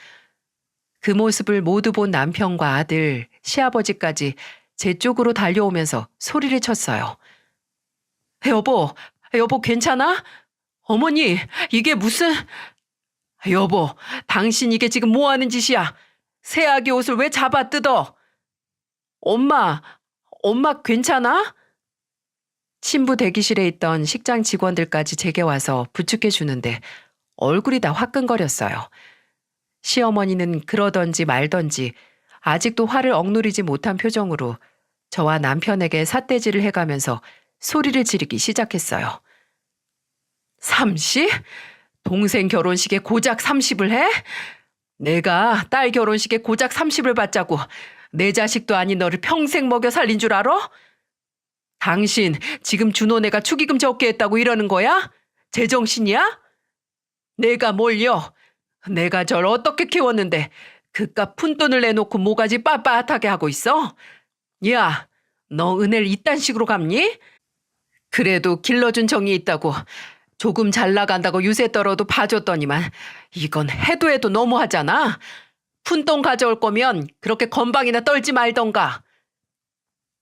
그 모습을 모두 본 남편과 아들, 시아버지까지 제 쪽으로 달려오면서 소리를 쳤어요. 여보 괜찮아? 어머니, 이게 무슨... 여보, 당신 이게 지금 뭐 하는 짓이야? 새 아기 옷을 왜 잡아 뜯어? 엄마 괜찮아? 신부 대기실에 있던 식장 직원들까지 제게 와서 부축해 주는데 얼굴이 다 화끈거렸어요. 시어머니는 그러던지 말던지 아직도 화를 억누르지 못한 표정으로 저와 남편에게 삿대질을 해가면서 소리를 지르기 시작했어요. 30? 동생 결혼식에 고작 30을 해? 내가 딸 결혼식에 고작 30을 받자고 내 자식도 아닌 너를 평생 먹여 살린 줄 알아? 당신 지금 준호네가 축의금 적게 했다고 이러는 거야? 제정신이야? 내가 뭘요? 내가 절 어떻게 키웠는데 그깟 푼돈을 내놓고 모가지 빳빳하게 하고 있어? 야, 너 은혜를 이딴 식으로 갚니? 그래도 길러준 정이 있다고 조금 잘 나간다고 유세 떨어도 봐줬더니만 이건 해도 해도 너무하잖아. 푼돈 가져올 거면 그렇게 건방이나 떨지 말던가.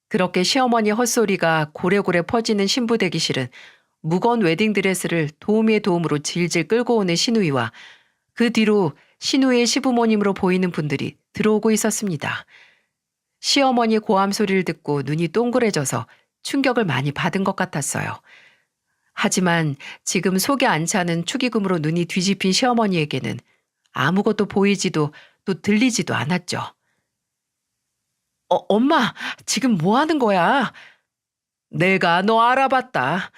그렇게 시어머니 헛소리가 고래고래 퍼지는 신부 대기실은 무거운 웨딩드레스를 도우미의 도움으로 질질 끌고 오는 시누이와 그 뒤로 시누이의 시부모님으로 보이는 분들이 들어오고 있었습니다. 시어머니 고함 소리를 듣고 눈이 동그래져서 충격을 많이 받은 것 같았어요. 하지만 지금 속에 안 차는 축의금으로 눈이 뒤집힌 시어머니에게는 아무것도 보이지도 또 들리지도 않았죠. 엄마, 지금 뭐 하는 거야? 내가 너 알아봤다.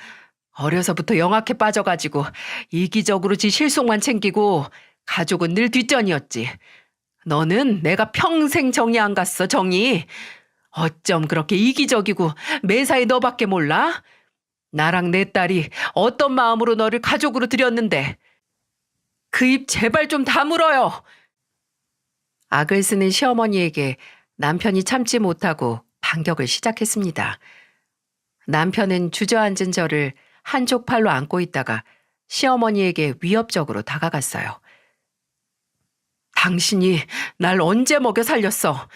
어려서부터 영악해 빠져가지고 이기적으로 지 실속만 챙기고 가족은 늘 뒷전이었지. 너는 내가 평생 정이 안 갔어, 정이. 어쩜 그렇게 이기적이고 매사에 너밖에 몰라? 나랑 내 딸이 어떤 마음으로 너를 가족으로 들였는데. 그 입 제발 좀 다물어요. 악을 쓰는 시어머니에게 남편이 참지 못하고 반격을 시작했습니다. 남편은 주저앉은 저를 한쪽 팔로 안고 있다가 시어머니에게 위협적으로 다가갔어요. 당신이 날 언제 먹여 살렸어?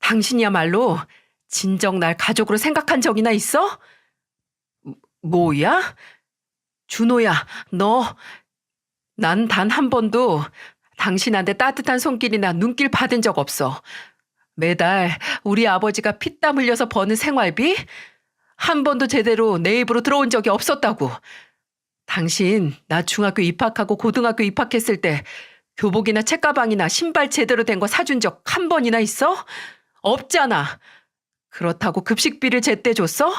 당신이야말로 진정 날 가족으로 생각한 적이나 있어? 뭐야? 준호야, 난 단 한 번도 당신한테 따뜻한 손길이나 눈길 받은 적 없어. 매달 우리 아버지가 피땀 흘려서 버는 생활비? 한 번도 제대로 내 입으로 들어온 적이 없었다고. 당신 나 중학교 입학하고 고등학교 입학했을 때 교복이나 책가방이나 신발 제대로 된 거 사준 적 한 번이나 있어? 없잖아. 그렇다고 급식비를 제때 줬어?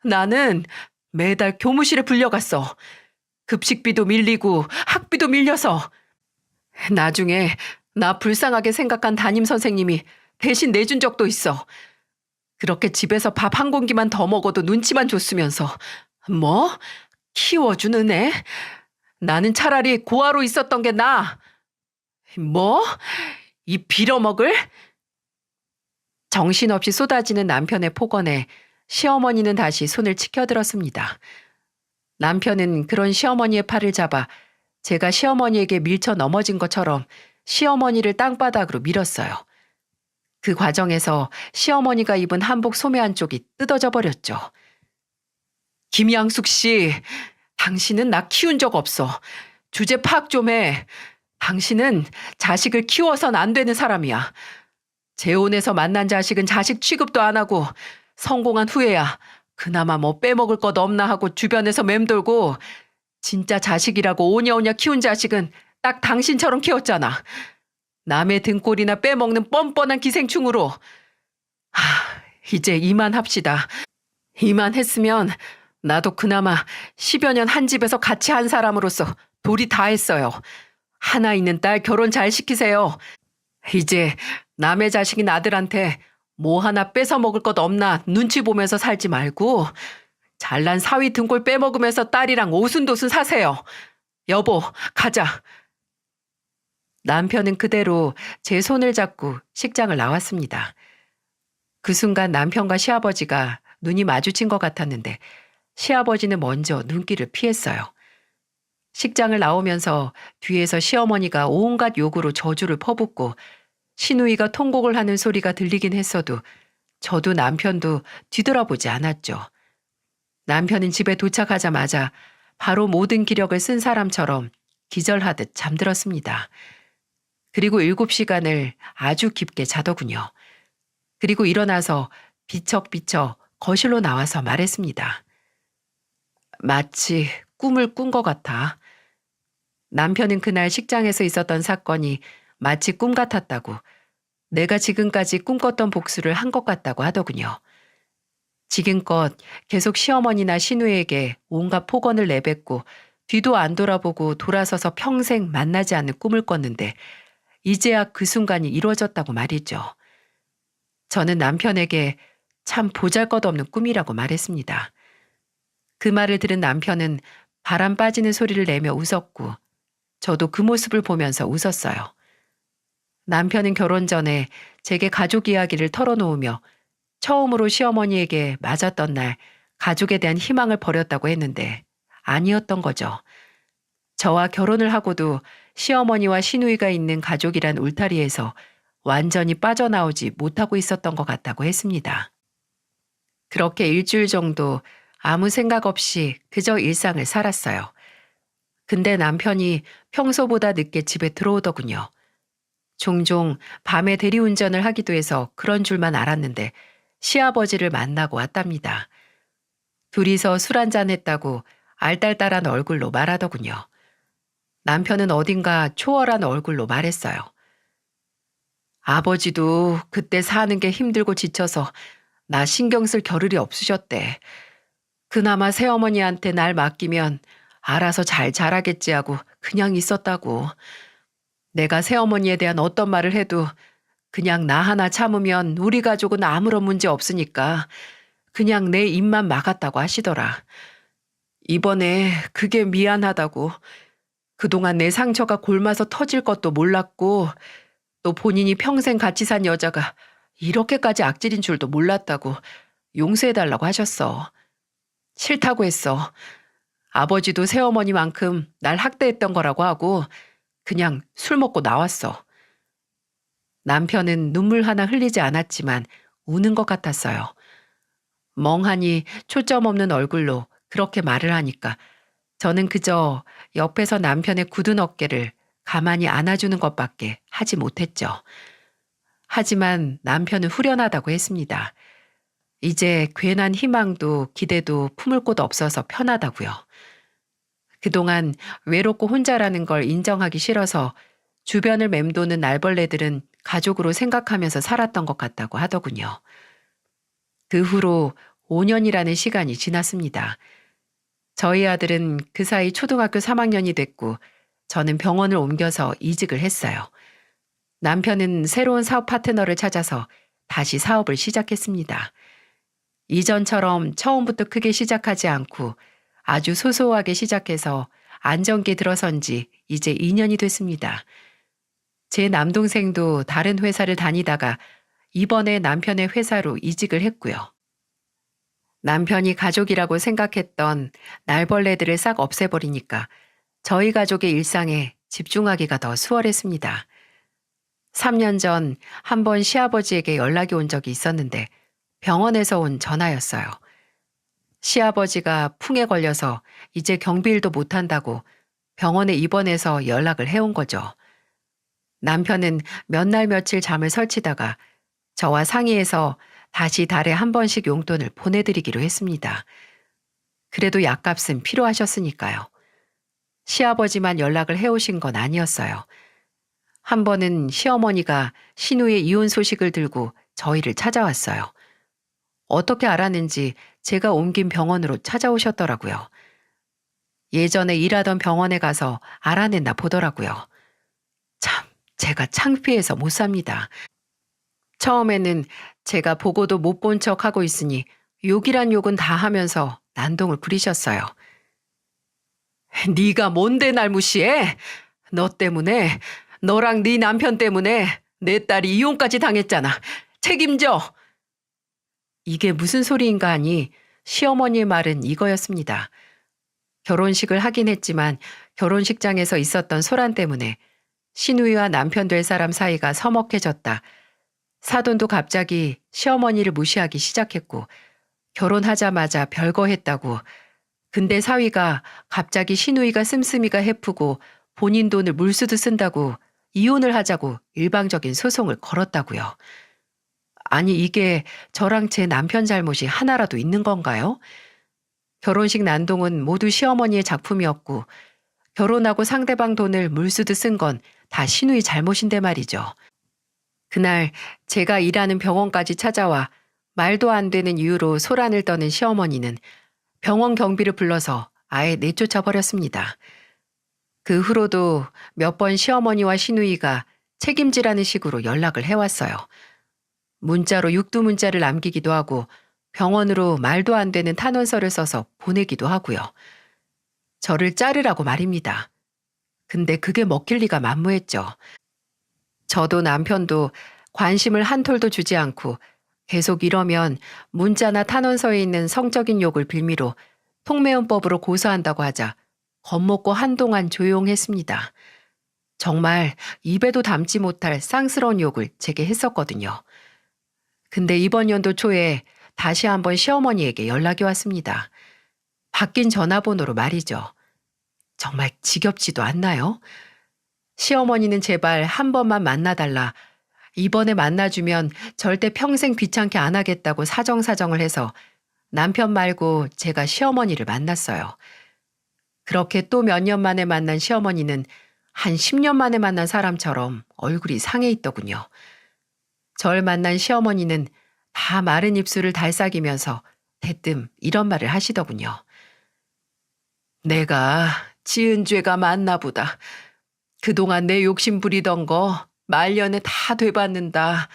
나는 매달 교무실에 불려갔어. 급식비도 밀리고 학비도 밀려서. 나중에 나 불쌍하게 생각한 담임 선생님이 대신 내준 적도 있어. 그렇게 집에서 밥 한 공기만 더 먹어도 눈치만 줬으면서. 뭐? 키워주는 애? 나는 차라리 고아로 있었던 게 나아. 뭐? 이 빌어먹을? 정신없이 쏟아지는 남편의 폭언에 시어머니는 다시 손을 치켜들었습니다. 남편은 그런 시어머니의 팔을 잡아 제가 시어머니에게 밀쳐 넘어진 것처럼 시어머니를 땅바닥으로 밀었어요. 그 과정에서 시어머니가 입은 한복 소매 한쪽이 뜯어져 버렸죠. 김양숙 씨, 당신은 나 키운 적 없어. 주제 파악 좀 해. 당신은 자식을 키워선 안 되는 사람이야. 재혼해서 만난 자식은 자식 취급도 안 하고 성공한 후에야 그나마 뭐 빼먹을 것 없나 하고 주변에서 맴돌고 진짜 자식이라고 오냐오냐 키운 자식은 딱 당신처럼 키웠잖아. 남의 등골이나 빼먹는 뻔뻔한 기생충으로. 이제 이만합시다. 이만했으면 나도 그나마 10여 년 한 집에서 같이 한 사람으로서 도리 다 했어요. 하나 있는 딸 결혼 잘 시키세요. 이제 남의 자식인 아들한테 뭐 하나 뺏어 먹을 것 없나 눈치 보면서 살지 말고 잘난 사위 등골 빼먹으면서 딸이랑 오순도순 사세요. 여보, 가자. 남편은 그대로 제 손을 잡고 식장을 나왔습니다. 그 순간 남편과 시아버지가 눈이 마주친 것 같았는데 시아버지는 먼저 눈길을 피했어요. 식장을 나오면서 뒤에서 시어머니가 온갖 욕으로 저주를 퍼붓고 시누이가 통곡을 하는 소리가 들리긴 했어도 저도 남편도 뒤돌아보지 않았죠. 남편은 집에 도착하자마자 바로 모든 기력을 쓴 사람처럼 기절하듯 잠들었습니다. 그리고 7시간을 아주 깊게 자더군요. 그리고 일어나서 비척비척 거실로 나와서 말했습니다. 마치 꿈을 꾼 것 같아. 남편은 그날 식장에서 있었던 사건이 마치 꿈 같았다고, 내가 지금까지 꿈꿨던 복수를 한 것 같다고 하더군요. 지금껏 계속 시어머니나 시누에게 온갖 폭언을 내뱉고 뒤도 안 돌아보고 돌아서서 평생 만나지 않는 꿈을 꿨는데 이제야 그 순간이 이루어졌다고 말이죠. 저는 남편에게 참 보잘것없는 꿈이라고 말했습니다. 그 말을 들은 남편은 바람 빠지는 소리를 내며 웃었고 저도 그 모습을 보면서 웃었어요. 남편은 결혼 전에 제게 가족 이야기를 털어놓으며 처음으로 시어머니에게 맞았던 날 가족에 대한 희망을 버렸다고 했는데 아니었던 거죠. 저와 결혼을 하고도 시어머니와 시누이가 있는 가족이란 울타리에서 완전히 빠져나오지 못하고 있었던 것 같다고 했습니다. 그렇게 일주일 정도 아무 생각 없이 그저 일상을 살았어요. 근데 남편이 평소보다 늦게 집에 들어오더군요. 종종 밤에 대리운전을 하기도 해서 그런 줄만 알았는데 시아버지를 만나고 왔답니다. 둘이서 술 한잔 했다고 알딸딸한 얼굴로 말하더군요. 남편은 어딘가 초월한 얼굴로 말했어요. 아버지도 그때 사는 게 힘들고 지쳐서 나 신경 쓸 겨를이 없으셨대. 그나마 새어머니한테 날 맡기면 알아서 잘 자라겠지 하고 그냥 있었다고. 내가 새어머니에 대한 어떤 말을 해도 그냥 나 하나 참으면 우리 가족은 아무런 문제 없으니까 그냥 내 입만 막았다고 하시더라. 이번에 그게 미안하다고. 그동안 내 상처가 골마서 터질 것도 몰랐고 또 본인이 평생 같이 산 여자가 이렇게까지 악질인 줄도 몰랐다고 용서해달라고 하셨어. 싫다고 했어. 아버지도 새어머니만큼 날 학대했던 거라고 하고 그냥 술 먹고 나왔어. 남편은 눈물 하나 흘리지 않았지만 우는 것 같았어요. 멍하니 초점 없는 얼굴로 그렇게 말을 하니까 저는 그저 옆에서 남편의 굳은 어깨를 가만히 안아주는 것밖에 하지 못했죠. 하지만 남편은 후련하다고 했습니다. 이제 괜한 희망도 기대도 품을 곳 없어서 편하다고요. 그동안 외롭고 혼자라는 걸 인정하기 싫어서 주변을 맴도는 날벌레들은 가족으로 생각하면서 살았던 것 같다고 하더군요. 그 후로 5년이라는 시간이 지났습니다. 저희 아들은 그 사이 초등학교 3학년이 됐고 저는 병원을 옮겨서 이직을 했어요. 남편은 새로운 사업 파트너를 찾아서 다시 사업을 시작했습니다. 이전처럼 처음부터 크게 시작하지 않고 아주 소소하게 시작해서 안정기에 들어선 지 이제 2년이 됐습니다. 제 남동생도 다른 회사를 다니다가 이번에 남편의 회사로 이직을 했고요. 남편이 가족이라고 생각했던 날벌레들을 싹 없애버리니까 저희 가족의 일상에 집중하기가 더 수월했습니다. 3년 전 한 번 시아버지에게 연락이 온 적이 있었는데 병원에서 온 전화였어요. 시아버지가 풍에 걸려서 이제 경비일도 못한다고 병원에 입원해서 연락을 해온 거죠. 남편은 몇 날 며칠 잠을 설치다가 저와 상의해서 다시 달에 한 번씩 용돈을 보내드리기로 했습니다. 그래도 약값은 필요하셨으니까요. 시아버지만 연락을 해오신 건 아니었어요. 한 번은 시어머니가 신우의 이혼 소식을 들고 저희를 찾아왔어요. 어떻게 알았는지 제가 옮긴 병원으로 찾아오셨더라고요. 예전에 일하던 병원에 가서 알아냈나 보더라고요. 참, 제가 창피해서 못 삽니다. 처음에는 제가 보고도 못 본 척 하고 있으니 욕이란 욕은 다 하면서 난동을 부리셨어요. 네가 뭔데 날 무시해? 너 때문에, 너랑 네 남편 때문에 내 딸이 이혼까지 당했잖아. 책임져! 이게 무슨 소리인가 하니 시어머니의 말은 이거였습니다. 결혼식을 하긴 했지만 결혼식장에서 있었던 소란 때문에 신우이와 남편 될 사람 사이가 서먹해졌다. 사돈도 갑자기 시어머니를 무시하기 시작했고 결혼하자마자 별거 했다고. 근데 사위가 갑자기 신우이가 씀씀이가 해프고 본인 돈을 물수도 쓴다고 이혼을 하자고 일방적인 소송을 걸었다고요. 아니 이게 저랑 제 남편 잘못이 하나라도 있는 건가요? 결혼식 난동은 모두 시어머니의 작품이었고 결혼하고 상대방 돈을 물수도 쓴 건 다 신우이 잘못인데 말이죠. 그날 제가 일하는 병원까지 찾아와 말도 안 되는 이유로 소란을 떠는 시어머니는 병원 경비를 불러서 아예 내쫓아 버렸습니다. 그 후로도 몇 번 시어머니와 신우이가 책임지라는 식으로 연락을 해왔어요. 문자로 육두문자를 남기기도 하고 병원으로 말도 안 되는 탄원서를 써서 보내기도 하고요. 저를 자르라고 말입니다. 근데 그게 먹힐 리가 만무했죠. 저도 남편도 관심을 한 톨도 주지 않고 계속 이러면 문자나 탄원서에 있는 성적인 욕을 빌미로 통매운법으로 고소한다고 하자 겁먹고 한동안 조용했습니다. 정말 입에도 담지 못할 쌍스러운 욕을 제게 했었거든요. 근데 이번 연도 초에 다시 한번 시어머니에게 연락이 왔습니다. 바뀐 전화번호로 말이죠. 정말 지겹지도 않나요? 시어머니는 제발 한 번만 만나달라. 이번에 만나주면 절대 평생 귀찮게 안 하겠다고 사정사정을 해서 남편 말고 제가 시어머니를 만났어요. 그렇게 또 몇 년 만에 만난 시어머니는 한 10년 만에 만난 사람처럼 얼굴이 상해 있더군요. 절 만난 시어머니는 다 마른 입술을 달싹이면서 대뜸 이런 말을 하시더군요. 내가 지은 죄가 많나 보다. 그동안 내 욕심 부리던 거 말년에 다 되받는다.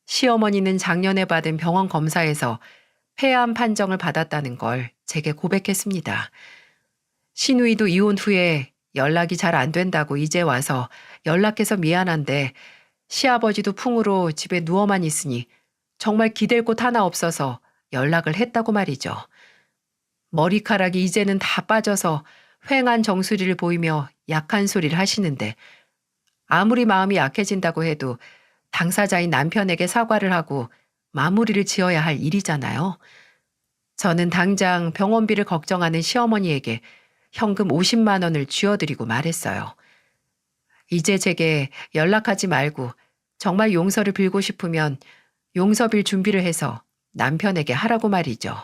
시어머니는 작년에 받은 병원 검사에서 폐암 판정을 받았다는 걸 제게 고백했습니다. 신우이도 이혼 후에 연락이 잘 안 된다고 이제 와서 연락해서 미안한데 시아버지도 풍으로 집에 누워만 있으니 정말 기댈 곳 하나 없어서 연락을 했다고 말이죠. 머리카락이 이제는 다 빠져서 휑한 정수리를 보이며 약한 소리를 하시는데 아무리 마음이 약해진다고 해도 당사자인 남편에게 사과를 하고 마무리를 지어야 할 일이잖아요. 저는 당장 병원비를 걱정하는 시어머니에게 현금 50만 원을 쥐어드리고 말했어요. 이제 제게 연락하지 말고 정말 용서를 빌고 싶으면 용서 빌 준비를 해서 남편에게 하라고 말이죠.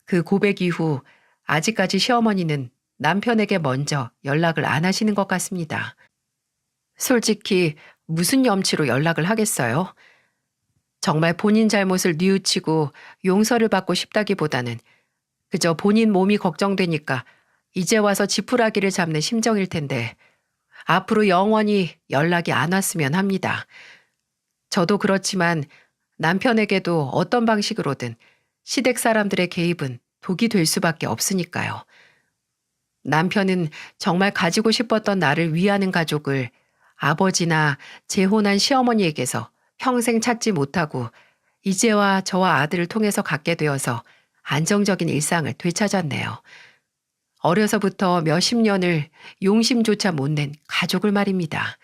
그 고백 이후 아직까지 시어머니는 남편에게 먼저 연락을 안 하시는 것 같습니다. 솔직히 무슨 염치로 연락을 하겠어요? 정말 본인 잘못을 뉘우치고 용서를 받고 싶다기보다는 그저 본인 몸이 걱정되니까 이제 와서 지푸라기를 잡는 심정일 텐데 앞으로 영원히 연락이 안 왔으면 합니다. 저도 그렇지만 남편에게도 어떤 방식으로든 시댁 사람들의 개입은 독이 될 수밖에 없으니까요. 남편은 정말 가지고 싶었던 나를 위하는 가족을 아버지나 재혼한 시어머니에게서 평생 찾지 못하고 이제와 저와 아들을 통해서 갖게 되어서 안정적인 일상을 되찾았네요. 어려서부터 몇십 년을 용심조차 못 낸 가족을 말입니다.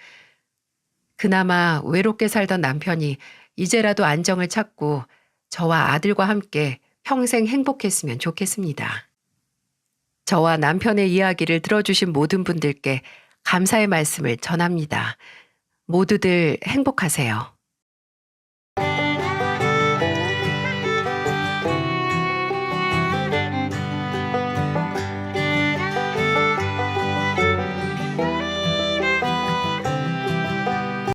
그나마 외롭게 살던 남편이 이제라도 안정을 찾고 저와 아들과 함께 평생 행복했으면 좋겠습니다. 저와 남편의 이야기를 들어주신 모든 분들께 감사의 말씀을 전합니다. 모두들 행복하세요.